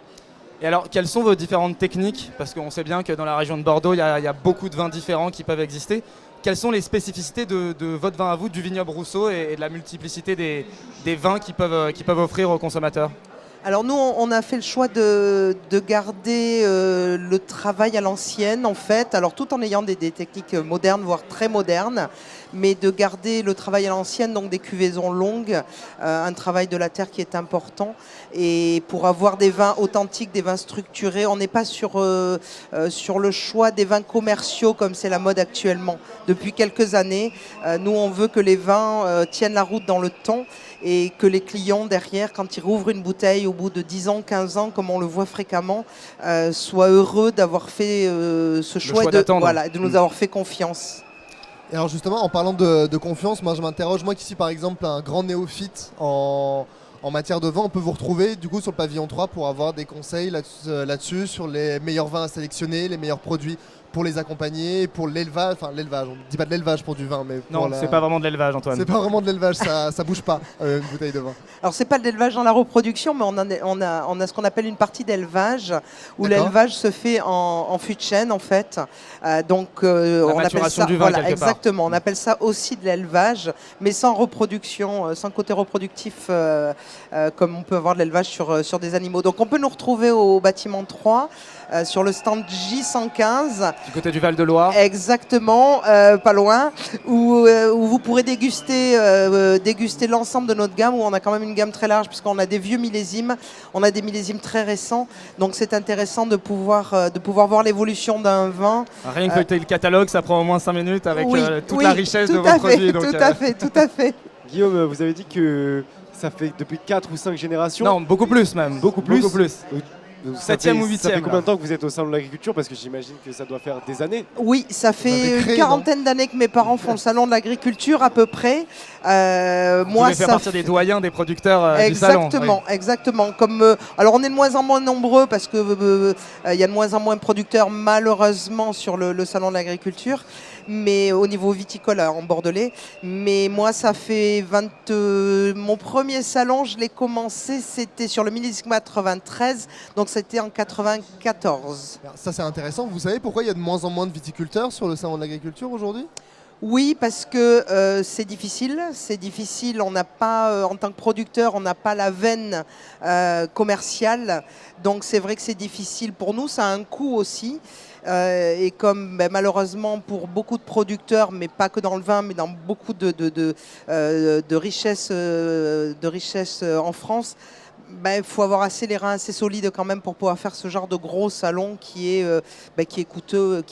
Et alors, quelles sont vos différentes techniques? Parce qu'on sait bien que dans la région de Bordeaux, il y a beaucoup de vins différents qui peuvent exister. Quelles sont les spécificités de votre vin à vous, du vignoble Rousseau, et de la multiplicité des vins qu'ils peuvent offrir aux consommateurs? Alors nous, on a fait le choix de garder le travail à l'ancienne, en fait, alors tout en ayant des techniques modernes, voire très modernes, mais de garder le travail à l'ancienne, donc des cuvaisons longues, un travail de la terre qui est important. Et pour avoir des vins authentiques, des vins structurés, on n'est pas sur le choix des vins commerciaux comme c'est la mode actuellement. Depuis quelques années, nous, on veut que les vins tiennent la route dans le temps. et que les clients derrière, quand ils rouvrent une bouteille au bout de 10 ans, 15 ans, comme on le voit fréquemment, soient heureux d'avoir fait ce choix, choix de, d'attendre. voilà, de nous avoir fait confiance. Et alors justement, en parlant de confiance, moi je m'interroge, moi qui suis par exemple un grand néophyte en matière de vin, on peut vous retrouver du coup sur le pavillon 3 pour avoir des conseils là-dessus, sur les meilleurs vins à sélectionner, les meilleurs produits pour les accompagner, pour l'élevage, enfin l'élevage, on ne dit pas de l'élevage pour du vin, mais pour Non, c'est pas vraiment de l'élevage, Antoine. C'est pas vraiment de l'élevage, ça bouge pas, une bouteille de vin. Alors c'est pas de l'élevage dans la reproduction, mais on a ce qu'on appelle une partie d'élevage, où D'accord. l'élevage se fait en fût de chêne en fait. Donc on appelle maturation ça, du vin, quelque part. exactement, on appelle ça aussi de l'élevage, mais sans reproduction, sans côté reproductif, comme on peut avoir de l'élevage sur des animaux. Donc on peut nous retrouver au bâtiment 3, sur le stand J115. Du côté du Val-de-Loire. Exactement, pas loin, où vous pourrez déguster l'ensemble de notre gamme, où on a quand même une gamme très large, puisqu'on a des vieux millésimes, on a des millésimes très récents, donc c'est intéressant de pouvoir voir l'évolution d'un vin. Rien que feuilleter le catalogue, ça prend au moins 5 minutes avec toute oui, la richesse de tout vos à produits. fait, donc, tout à fait. Guillaume, vous avez dit que ça fait depuis 4 ou 5 générations. Non, beaucoup plus même. Beaucoup plus. Donc, ça 7e fait- ou 8e. Ça fait combien de temps que vous êtes au salon de l'agriculture? Parce que j'imagine que ça doit faire des années. Oui, ça avez fait créé, une quarantaine d'années que mes parents font le salon de l'agriculture à peu près. Vous Moi, devez faire ça partir des doyens des producteurs du salon. Exactement, exactement. Alors on est de moins en moins nombreux parce que il y a de moins en moins de producteurs malheureusement sur le salon de l'agriculture, mais au niveau viticole en Bordelais. Mais moi ça fait mon premier salon, je l'ai commencé, c'était sur le millésime 93, donc c'était en 94. Ça c'est intéressant, vous savez pourquoi il y a de moins en moins de viticulteurs sur le salon de l'agriculture aujourd'hui? Oui, parce que c'est difficile. On n'a pas, en tant que producteur, on n'a pas la veine commerciale. Donc c'est vrai que c'est difficile pour nous. Ça a un coût aussi. Et comme malheureusement pour beaucoup de producteurs, mais pas que dans le vin, mais dans beaucoup de richesses en France, il faut avoir assez les reins assez solides quand même pour pouvoir faire ce genre de gros salon qui est coûteux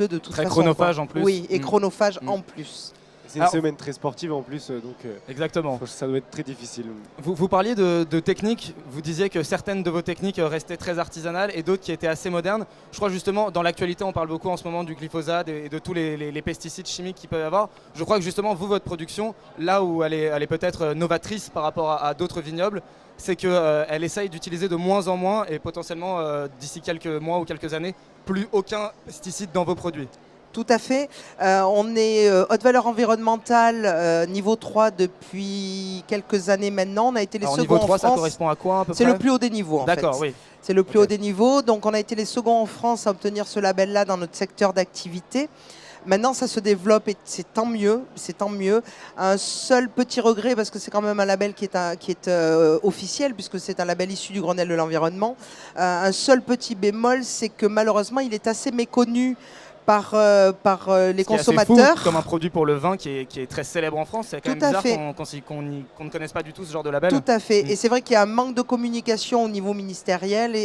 de toute Très façon. chronophage quoi. en plus. Oui, et Mm. chronophage en plus. C'est une Alors- semaine très sportive en plus, donc Exactement. ça doit être très difficile. Vous parliez de techniques, vous disiez que certaines de vos techniques restaient très artisanales et d'autres qui étaient assez modernes. Je crois justement, dans l'actualité, on parle beaucoup en ce moment du glyphosate et de tous les pesticides chimiques qu'il peut y avoir. Je crois que justement, vous, votre production, là où elle est peut-être novatrice par rapport à d'autres vignobles, c'est qu'elle essaye d'utiliser de moins en moins et potentiellement, d'ici quelques mois ou quelques années, plus aucun pesticide dans vos produits. Tout à fait. On est haute valeur environnementale niveau 3 depuis quelques années maintenant. On a été les Alors, seconds niveau 3, en ça France. correspond à quoi à peu près? C'est le plus haut des niveaux en fait. D'accord, oui. C'est le plus Ok. haut des niveaux. Donc on a été les seconds en France à obtenir ce label-là dans notre secteur d'activité. Maintenant, ça se développe et c'est tant mieux, c'est tant mieux. Un seul petit regret, parce que c'est quand même un label qui est officiel, puisque c'est un label issu du Grenelle de l'environnement. Un seul petit bémol, c'est que malheureusement, il est assez méconnu par les Ce qui est assez consommateurs. fou, comme un produit pour le vin qui est très célèbre en France, c'est quand Tout même à bizarre fait. qu'on ne connaisse pas du tout ce genre de label. Tout à fait. Mm. Et c'est vrai qu'il y a un manque de communication au niveau ministériel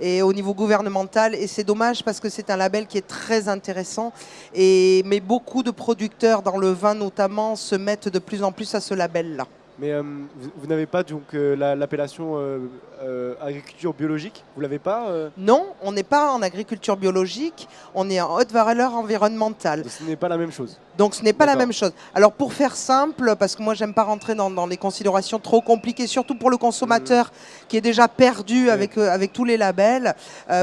et au niveau gouvernemental. Et c'est dommage parce que c'est un label qui est très intéressant. Mais beaucoup de producteurs dans le vin notamment se mettent de plus en plus à ce label-là. Mais vous n'avez pas donc l'appellation agriculture biologique? Vous l'avez pas Non, on n'est pas en agriculture biologique, on est en haute valeur environnementale. Donc, ce n'est pas la même chose. Donc ce n'est pas la D'accord. même chose. Alors pour faire simple, parce que moi j'aime pas rentrer dans les considérations trop compliquées, surtout pour le consommateur qui est déjà perdu avec tous les labels.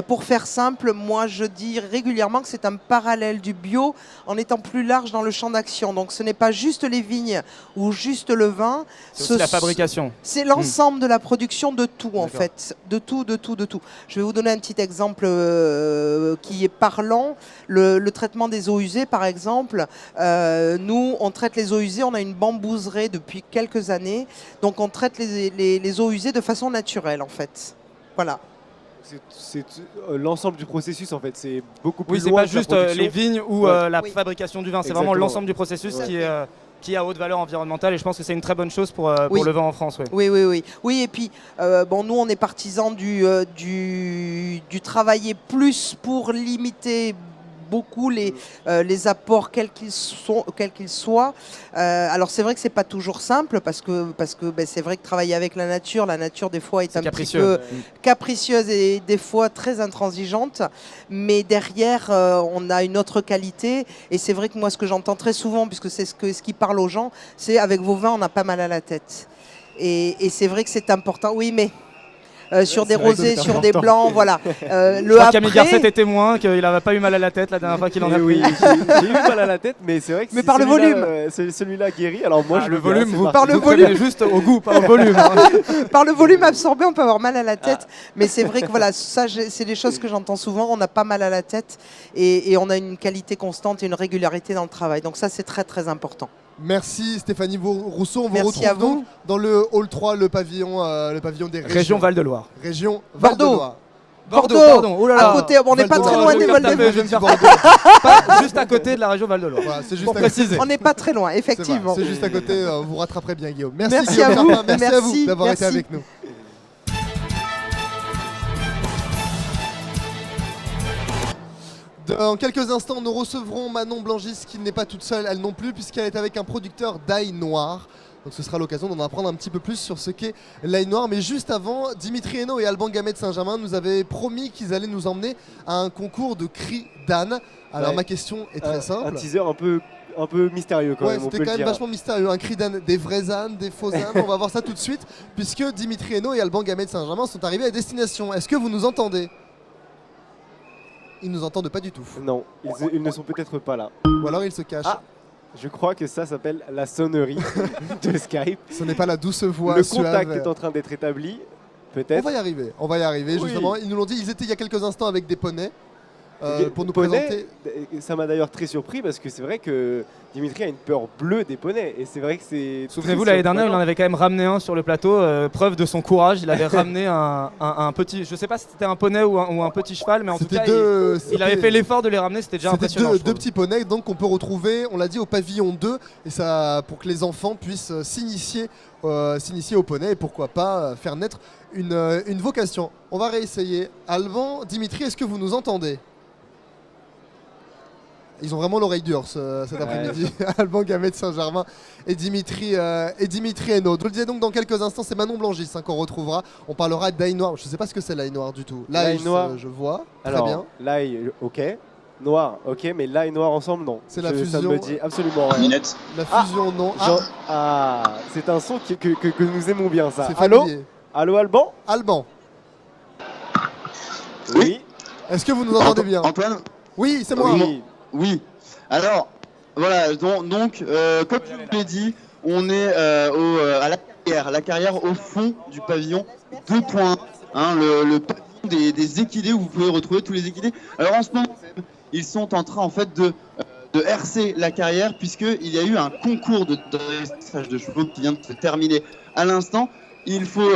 Pour faire simple, moi je dis régulièrement que c'est un parallèle du bio en étant plus large dans le champ d'action. Donc ce n'est pas juste les vignes ou juste le vin. C'est aussi la fabrication. C'est l'ensemble de la production de tout en D'accord. fait, de tout. Je vais vous donner un petit exemple qui est parlant. Le traitement des eaux usées par exemple. Nous, on traite les eaux usées, on a une bambouserie depuis quelques années, donc on traite les eaux usées de façon naturelle en fait. Voilà. C'est l'ensemble du processus en fait, c'est beaucoup plus Oui, c'est loin pas que la juste production. les vignes ou Ouais. la Oui. fabrication du vin, c'est Exactement. vraiment l'ensemble du processus qui est à haute valeur environnementale et je pense que c'est une très bonne chose pour Oui. le vin en France. Ouais. Oui, et puis nous on est partisans du travailler plus pour limiter beaucoup les apports, quels qu'ils soient. Alors c'est vrai que c'est pas toujours simple parce que c'est vrai que travailler avec la nature des fois est un petit peu capricieuse et des fois très intransigeante. Mais derrière, on a une autre qualité. Et c'est vrai que moi, ce que j'entends très souvent, puisque c'est ce qui parle aux gens, c'est avec vos vins, on n'a pas mal à la tête. Et c'est vrai que c'est important. Oui, mais sur des rosés, sur des blancs, voilà. Je crois Camille Garcette est témoin qu'il n'avait pas eu mal à la tête la dernière fois qu'il en a pris. Oui, j'ai eu mal à la tête, mais c'est vrai que mais par le volume. Celui-là guérit. Alors moi, le volume, par le volume, juste au goût, pas au volume. Par le volume absorbé, on peut avoir mal à la tête. Mais c'est vrai que voilà, ça, c'est des choses que j'entends souvent. On n'a pas mal à la tête et on a une qualité constante et une régularité dans le travail. Donc ça, c'est très très important. Merci Stéphanie Rousseau. On vous Merci à retrouve vous. donc dans le hall 3, le pavillon des régions. Région Val-de-Loire. Région Bordeaux. Val-de-Loire. Bordeaux, pardon. Oh là là. à côté, on n'est pas très loin des Vols de Je vais me faire pas juste à côté de la région Val-de-Loire. Voilà, c'est juste Pour à préciser. On n'est pas très loin, C'est effectivement. vrai, c'est juste à côté, vous rattraperez bien Guillaume. Merci Merci Guillaume à vous. Charpin, merci à vous Merci, d'avoir été merci. avec nous. Dans quelques instants, nous recevrons Manon Blangis qui n'est pas toute seule, elle non plus, puisqu'elle est avec un producteur d'ail noir. Donc ce sera l'occasion d'en apprendre un petit peu plus sur ce qu'est l'ail noir. Mais juste avant, Dimitri Hainaut et Alban Gamet de Saint-Germain nous avaient promis qu'ils allaient nous emmener à un concours de cris d'âne. Alors ma question est très simple. Un teaser un peu mystérieux quand même. C'était quand même vachement mystérieux. Un cri d'âne, des vrais ânes, des faux ânes. On va voir ça tout de suite, puisque Dimitri Hainaut et Alban Gamet de Saint-Germain sont arrivés à destination. Est-ce que vous nous entendez ? Ils nous entendent pas du tout. Non, ils ne sont peut-être pas là. Ou alors ils se cachent. Ah, je crois que ça s'appelle la sonnerie de Skype. Ce n'est pas la douce voix. Le contact suave. est en train d'être établi, peut-être. On va y arriver Oui. justement. Ils nous l'ont dit, ils étaient il y a quelques instants avec des poneys. Pour nous Poney, présenter. ça m'a d'ailleurs très surpris parce que c'est vrai que Dimitri a une peur bleue des poneys et c'est vrai que c'est. Souvenez-vous, l'année dernière, il en avait quand même ramené un sur le plateau, preuve de son courage. Il avait ramené un petit, je sais pas si c'était un poney ou un petit cheval, mais en tout cas, il avait fait l'effort de les ramener, c'était déjà impressionnant. Deux petits poneys donc qu'on peut retrouver, on l'a dit, au pavillon 2, et ça pour que les enfants puissent s'initier au poney et pourquoi pas faire naître une vocation. On va réessayer. Alban, Dimitri, est-ce que vous nous entendez ? Ils ont vraiment l'oreille dure cet après-midi. Alban Gamet de Saint-Germain et Dimitri Hainaut. Je le disais donc dans quelques instants, c'est Manon Blangis qu'on retrouvera. On parlera d'ail noir. Je ne sais pas ce que c'est l'ail noir du tout. L'ail noir, je vois. Alors, très bien. L'ail, ok. Noir, ok, mais l'ail noir ensemble, non. C'est la fusion. Ça me dit absolument rien. Minette. La fusion, non. C'est un son que nous aimons bien, ça. C'est familier. Allô, Alban ? Alban. Oui. Est-ce que vous nous entendez bien ? Antoine ? Oui, c'est moi. Oui. Alors, voilà, donc comme je vous l'ai dit, on est à la carrière au fond du pavillon 2.1, le pavillon des équidés où vous pouvez retrouver tous les équidés. Alors en ce moment, ils sont en train en fait de herser la carrière puisqu'il y a eu un concours de dressage de chevaux qui vient de se terminer à l'instant. Il faut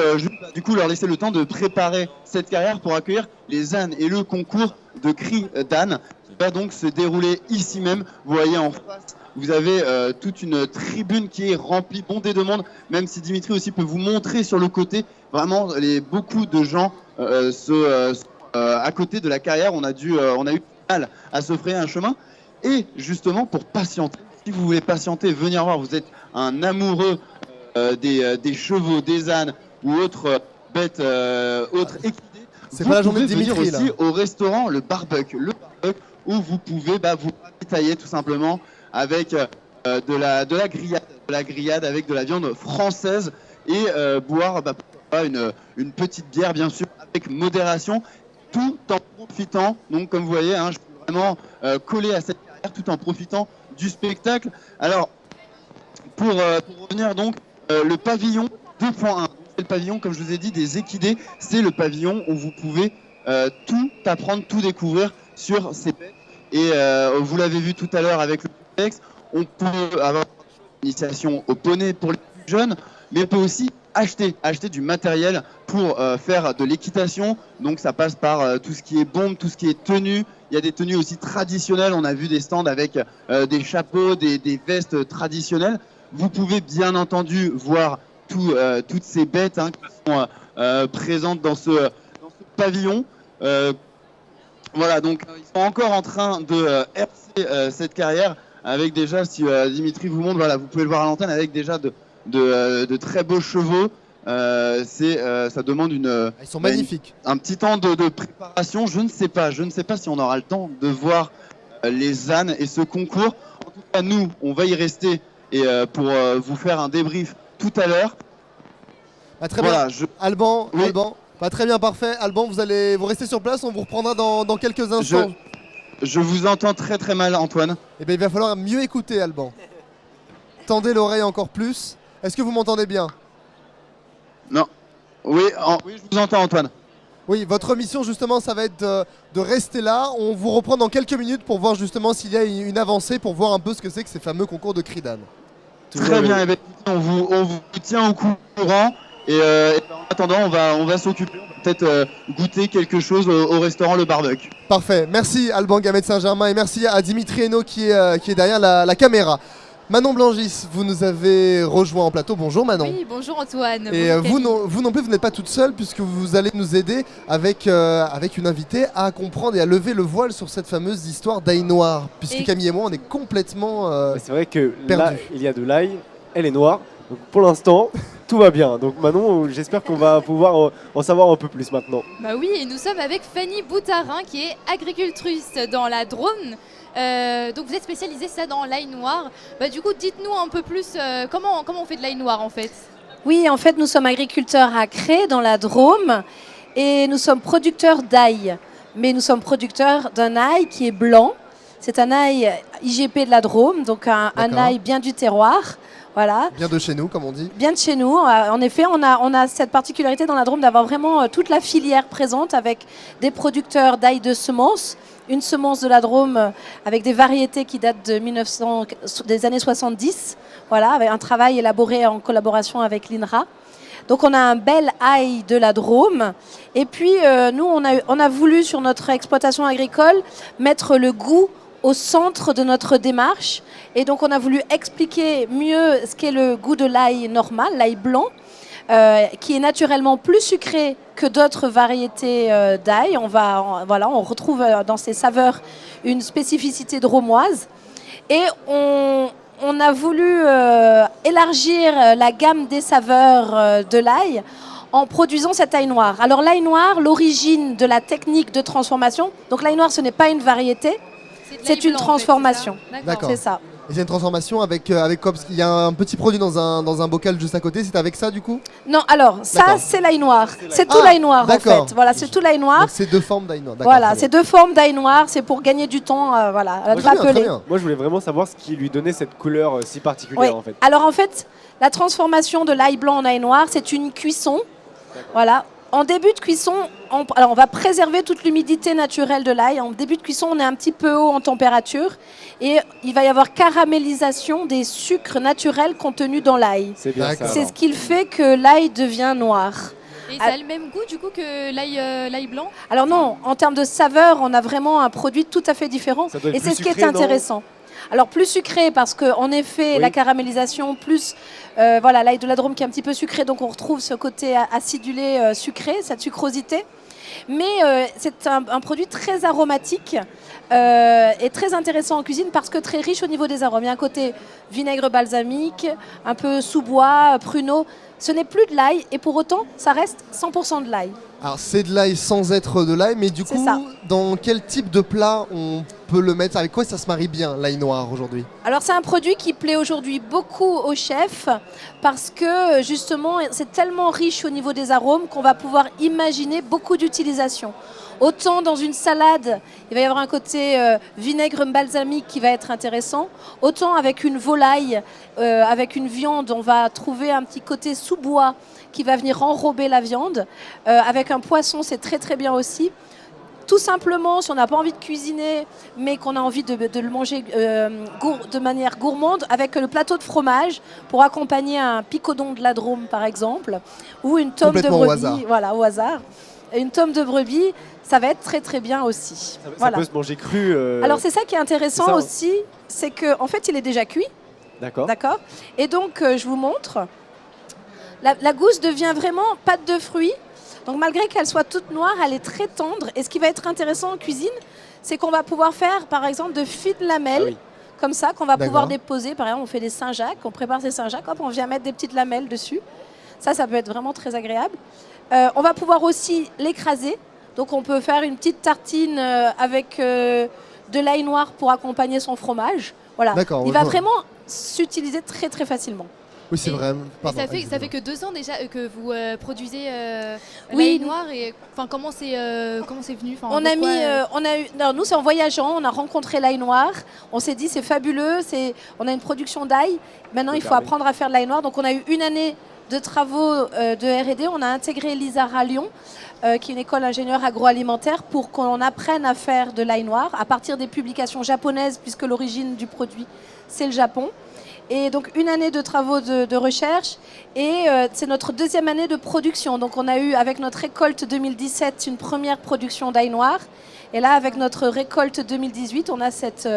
du coup leur laisser le temps de préparer cette carrière pour accueillir les ânes et le concours de cris d'âne qui va donc se dérouler ici même. Vous voyez en face, vous avez toute une tribune qui est remplie, bondée de monde, même si Dimitri aussi peut vous montrer sur le côté. Vraiment, beaucoup de gens à côté de la carrière. On a eu mal à se frayer un chemin. Et justement, pour patienter, si vous voulez patienter, venir voir, vous êtes un amoureux des chevaux, des ânes ou autres bêtes, autres équidés. C'est pas la journée de Dimitri là. Aussi au restaurant le Barbuck, où vous pouvez vous détailler tout simplement avec de la grillade avec de la viande française et boire une petite bière bien sûr avec modération, tout en profitant. Donc comme vous voyez, je suis vraiment collé à cette carrière tout en profitant du spectacle. Alors pour revenir donc. Le pavillon 2.1, c'est le pavillon, comme je vous ai dit, des équidés. C'est le pavillon où vous pouvez tout apprendre, tout découvrir sur ces bêtes. Et vous l'avez vu tout à l'heure avec le texte, on peut avoir une initiation au poney pour les plus jeunes, mais on peut aussi acheter du matériel pour faire de l'équitation. Donc ça passe par tout ce qui est bombe, tout ce qui est tenue. Il y a des tenues aussi traditionnelles. On a vu des stands avec des chapeaux, des vestes traditionnelles. Vous pouvez bien entendu voir toutes ces bêtes qui sont présentes dans ce pavillon. Voilà, donc ils sont encore en train de herser cette carrière avec déjà, si Dimitri vous montre, voilà, vous pouvez le voir à l'antenne, avec déjà de très beaux chevaux. Ça demande Ils sont magnifiques. Un petit temps de préparation. Je ne sais pas si on aura le temps de voir les ânes et ce concours. En tout cas, nous, on va y rester et pour vous faire un débrief tout à l'heure. Ah, très Voilà, bien. Alban, Oui. Alban. Très bien, parfait. Alban, vous restez sur place, on vous reprendra dans quelques instants. Je vous entends très très mal, Antoine. Eh bien, il va falloir mieux écouter, Alban. Tendez l'oreille encore plus. Est-ce que vous m'entendez bien? Non. Oui, oui, je vous entends, Antoine. Oui, votre mission justement, ça va être de rester là. On vous reprend dans quelques minutes pour voir justement s'il y a une avancée, pour voir un peu ce que c'est que ces fameux concours de cris d'âne. Très bien, eh bien, on vous tient au courant. Et en attendant, on va s'occuper, on va peut-être goûter quelque chose au restaurant Le Barbecue. Parfait. Merci Alban Gamet de Saint-Germain et merci à Dimitri Hainaut qui est derrière la caméra. Manon Blangis, vous nous avez rejoint en plateau. Bonjour Manon. Oui, bonjour Antoine. Et Bonjour vous non plus, vous n'êtes pas toute seule puisque vous allez nous aider avec une invitée à comprendre et à lever le voile sur cette fameuse histoire d'ail noir. Puisque Camille et moi, on est complètement C'est vrai que là, perdus. il y a de l'ail, elle est noire. Donc pour l'instant, tout va bien. Donc Manon, j'espère qu'on va pouvoir en savoir un peu plus maintenant. Bah oui, et nous sommes avec Fanny Boutarin qui est agricultrice dans la Drôme. Donc vous êtes spécialisée ça dans l'ail noir. Bah, du coup, dites-nous un peu plus comment on fait de l'ail noir en fait. Oui, en fait, nous sommes agriculteurs à Cré, dans la Drôme, et nous sommes producteurs d'ail. Mais nous sommes producteurs d'un ail qui est blanc. C'est un ail IGP de la Drôme, donc un ail bien du terroir. Voilà. Bien de chez nous, comme on dit. Bien de chez nous. En effet, on a cette particularité dans la Drôme d'avoir vraiment toute la filière présente avec des producteurs d'ail de semences. Une semence de la Drôme avec des variétés qui datent des années 70. Voilà, avec un travail élaboré en collaboration avec l'INRA. Donc on a un bel ail de la Drôme. Et puis nous, on a voulu sur notre exploitation agricole mettre le goût au centre de notre démarche. Et donc on a voulu expliquer mieux ce qu'est le goût de l'ail normal, l'ail blanc, qui est naturellement plus sucré que d'autres variétés d'ail. On retrouve dans ses saveurs une spécificité drômoise. Et on a voulu élargir la gamme des saveurs de l'ail en produisant cet ail noir. Alors l'ail noir, l'origine de la technique de transformation, donc l'ail noir ce n'est pas une variété, c'est une transformation. En fait, D'accord. C'est ça. Et c'est une transformation avec quoi? Parce qu'il y a un petit produit dans un bocal juste à côté. C'est avec ça du coup? Non, alors ça D'accord. c'est l'ail noir. C'est tout l'ail noir en d'accord. fait. Voilà, c'est tout l'ail noir. Donc c'est deux formes d'ail noir. D'accord, Voilà, très c'est bien. deux formes d'ail noir. C'est pour gagner du temps, voilà, à Très bien, très rappeler. bien. Moi, je voulais vraiment savoir ce qui lui donnait cette couleur si particulière Oui. en fait. Alors en fait, la transformation de l'ail blanc en ail noir, c'est une cuisson. Voilà. En début de cuisson, on va préserver toute l'humidité naturelle de l'ail. En début de cuisson, on est un petit peu haut en température et il va y avoir caramélisation des sucres naturels contenus dans l'ail. C'est bien ça. C'est alors. ce qui fait que l'ail devient noir. Et ça a le même goût du coup que l'ail blanc? Alors non, en termes de saveur, on a vraiment un produit tout à fait différent. Ça doit être Et c'est plus ce qui est sucré, non intéressant. Alors plus sucré parce qu'en effet, Oui. la caramélisation, plus l'ail de la Drôme qui est un petit peu sucré, donc on retrouve ce côté acidulé sucré, cette sucrosité. Mais c'est un produit très aromatique et très intéressant en cuisine parce que très riche au niveau des arômes. Il y a un côté vinaigre balsamique, un peu sous-bois, pruneau. Ce n'est plus de l'ail et pour autant, ça reste 100% de l'ail. Alors c'est de l'ail sans être de l'ail, mais du C'est coup, ça. dans quel type de plat on peut le mettre? Avec quoi ça se marie bien, l'ail noir aujourd'hui? Alors c'est un produit qui plaît aujourd'hui beaucoup aux chefs parce que justement c'est tellement riche au niveau des arômes qu'on va pouvoir imaginer beaucoup d'utilisations. Autant dans une salade, il va y avoir un côté vinaigre balsamique qui va être intéressant. Autant avec une volaille, avec une viande, on va trouver un petit côté sous-bois qui va venir enrober la viande. Avec un poisson, c'est très très bien aussi. Tout simplement, si on n'a pas envie de cuisiner, mais qu'on a envie de le manger de manière gourmande, avec le plateau de fromage pour accompagner un picodon de la Drôme, par exemple, ou une tome de Complètement au brebis, hasard. voilà, au hasard. Et une tome de brebis, ça va être très très bien aussi. Ça Voilà. peut se manger cru. Alors c'est ça qui est intéressant c'est ça, hein. aussi, c'est qu'en fait il est déjà cuit, D'accord. d'accord. Et donc je vous montre. La gousse devient vraiment pâte de fruits. Donc malgré qu'elle soit toute noire, elle est très tendre. Et ce qui va être intéressant en cuisine, c'est qu'on va pouvoir faire par exemple de fines lamelles, comme ça, qu'on va pouvoir déposer. Par exemple, on fait des Saint-Jacques, on prépare ces Saint-Jacques, hop, on vient mettre des petites lamelles dessus. Ça peut être vraiment très agréable. On va pouvoir aussi l'écraser. Donc on peut faire une petite tartine avec de l'ail noir pour accompagner son fromage. Voilà. Il va vraiment s'utiliser très très facilement. Oui, c'est vrai. Pardon, ça fait que 2 ans déjà que vous produisez l'ail noir. Et comment c'est venu nous, c'est en voyageant, on a rencontré l'ail noir. On s'est dit c'est fabuleux, on a une production d'ail. Maintenant, il faut apprendre à faire de l'ail noir. Donc, on a eu une année de travaux de R&D. On a intégré l'ISAR à Lyon, qui est une école d'ingénieurs agroalimentaire, pour qu'on apprenne à faire de l'ail noir à partir des publications japonaises, puisque l'origine du produit, c'est le Japon. Et donc une année de travaux de recherche et c'est notre 2e année de production. Donc on a eu avec notre récolte 2017 une première production d'ail noir et là avec notre récolte 2018 on a cette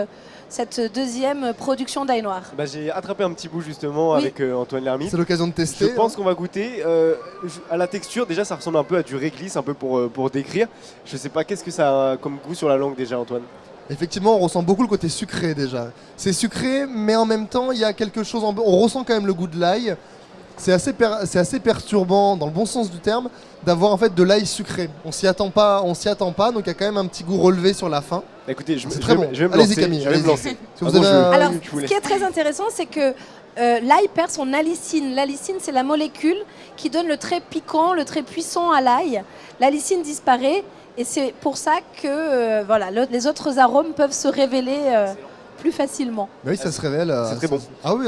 2e production d'ail noir. J'ai attrapé un petit bout justement avec Antoine Lermite. C'est l'occasion de tester. Je pense qu'on va goûter. À la texture déjà ça ressemble un peu à du réglisse, un peu pour décrire. Je sais pas qu'est-ce que ça a comme goût sur la langue déjà Antoine. Effectivement, on ressent beaucoup le côté sucré déjà. C'est sucré, mais en même temps, il y a quelque chose... On ressent quand même le goût de l'ail. C'est assez perturbant, dans le bon sens du terme, d'avoir en fait de l'ail sucré. On s'y attend pas, donc il y a quand même un petit goût relevé sur la fin. Écoutez, je vais me lancer. Alors, ce qui est très intéressant, c'est que l'ail perd son allicine. L'allicine, c'est la molécule qui donne le trait piquant, le trait puissant à l'ail. L'allicine disparaît. Et c'est pour ça que les autres arômes peuvent se révéler plus facilement. Mais oui, ça se révèle. C'est très bon. Ah oui,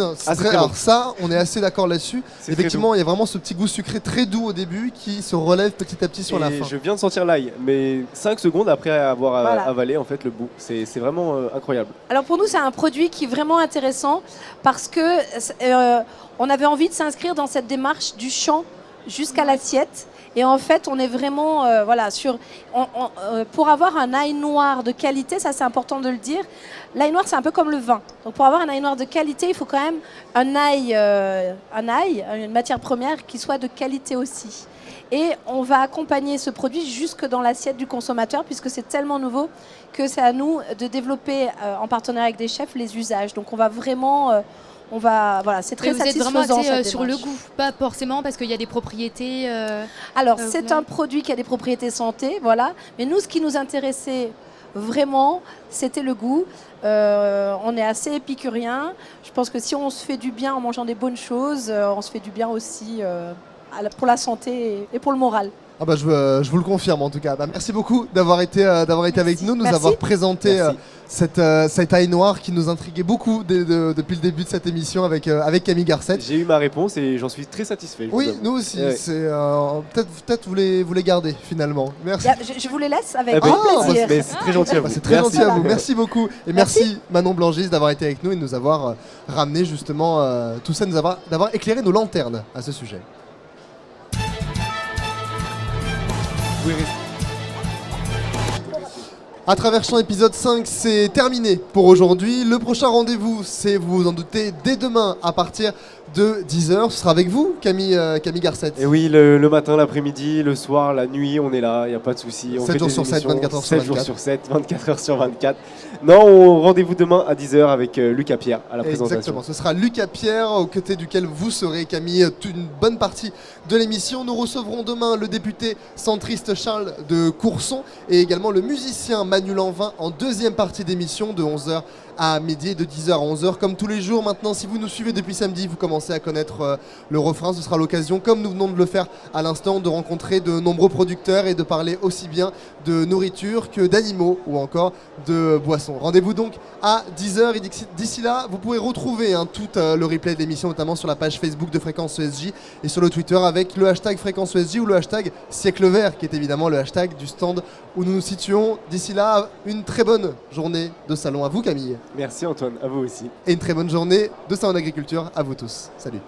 alors ça, on est assez d'accord là-dessus. Effectivement, il y a vraiment ce petit goût sucré très doux au début qui se relève petit à petit sur la fin. Je viens de sentir l'ail, mais 5 secondes après avoir avalé en fait le bout. C'est vraiment incroyable. Alors pour nous, c'est un produit qui est vraiment intéressant parce que on avait envie de s'inscrire dans cette démarche du champ jusqu'à l'assiette. Et en fait, on est vraiment pour avoir un ail noir de qualité, ça c'est important de le dire. L'ail noir, c'est un peu comme le vin. Donc pour avoir un ail noir de qualité, il faut quand même un ail, une matière première qui soit de qualité aussi. Et on va accompagner ce produit jusque dans l'assiette du consommateur puisque c'est tellement nouveau que c'est à nous de développer en partenariat avec des chefs les usages. Donc on va vraiment... c'est très satisfaisant. Vous êtes vraiment axé sur le goût, pas forcément parce qu'il y a des propriétés. Alors, c'est un produit qui a des propriétés santé, voilà. Mais nous, ce qui nous intéressait vraiment, c'était le goût. On est assez épicurien. Je pense que si on se fait du bien en mangeant des bonnes choses, on se fait du bien aussi pour la santé et pour le moral. Ah bah je vous le confirme en tout cas. Merci beaucoup d'avoir été avec nous, avoir présenté cet ail noir qui nous intriguait beaucoup depuis le début de cette émission avec Camille Garcette. J'ai eu ma réponse et j'en suis très satisfait. Oui, nous aussi. Peut-être vous les gardez finalement. Merci. Je vous les laisse avec grand plaisir. C'est très gentil à vous. C'est très gentil à vous. Merci beaucoup. Et merci Manon Blangis d'avoir été avec nous et de nous avoir ramené justement tout ça, d'avoir éclairé nos lanternes à ce sujet. À travers Champ épisode 5, c'est terminé pour aujourd'hui. Le prochain rendez-vous, c'est, vous vous en doutez, dès demain à partir de 10h. Ce sera avec vous, Camille Garcette. Et oui, le matin, l'après-midi, le soir, la nuit, on est là, il n'y a pas de souci. 7 jours sur 7, 24 heures sur 24. 7 jours sur 7, 24 heures sur 24. Non, rendez-vous demain à 10h avec Lucas Pierre à la présentation. Exactement, ce sera Lucas Pierre, aux côtés duquel vous serez, Camille, une bonne partie de l'émission. Nous recevrons demain le député centriste Charles de Courson et également le musicien Manu Lanvin en deuxième partie d'émission de 11h à midi et de 10h à 11h. Comme tous les jours maintenant, si vous nous suivez depuis samedi, vous commencez à connaître le refrain. Ce sera l'occasion, comme nous venons de le faire à l'instant, de rencontrer de nombreux producteurs et de parler aussi bien de nourriture que d'animaux ou encore de boissons. Rendez-vous donc à 10h et d'ici là, vous pourrez retrouver tout le replay de l'émission, notamment sur la page Facebook de Fréquence ESJ et sur le Twitter avec le hashtag Fréquence ESJ ou le hashtag Siècle Vert, qui est évidemment le hashtag du stand où nous nous situons. D'ici là, une très bonne journée de salon à vous, Camille. Merci Antoine, à vous aussi. Et une très bonne journée de salon d'agriculture à vous tous. Salut.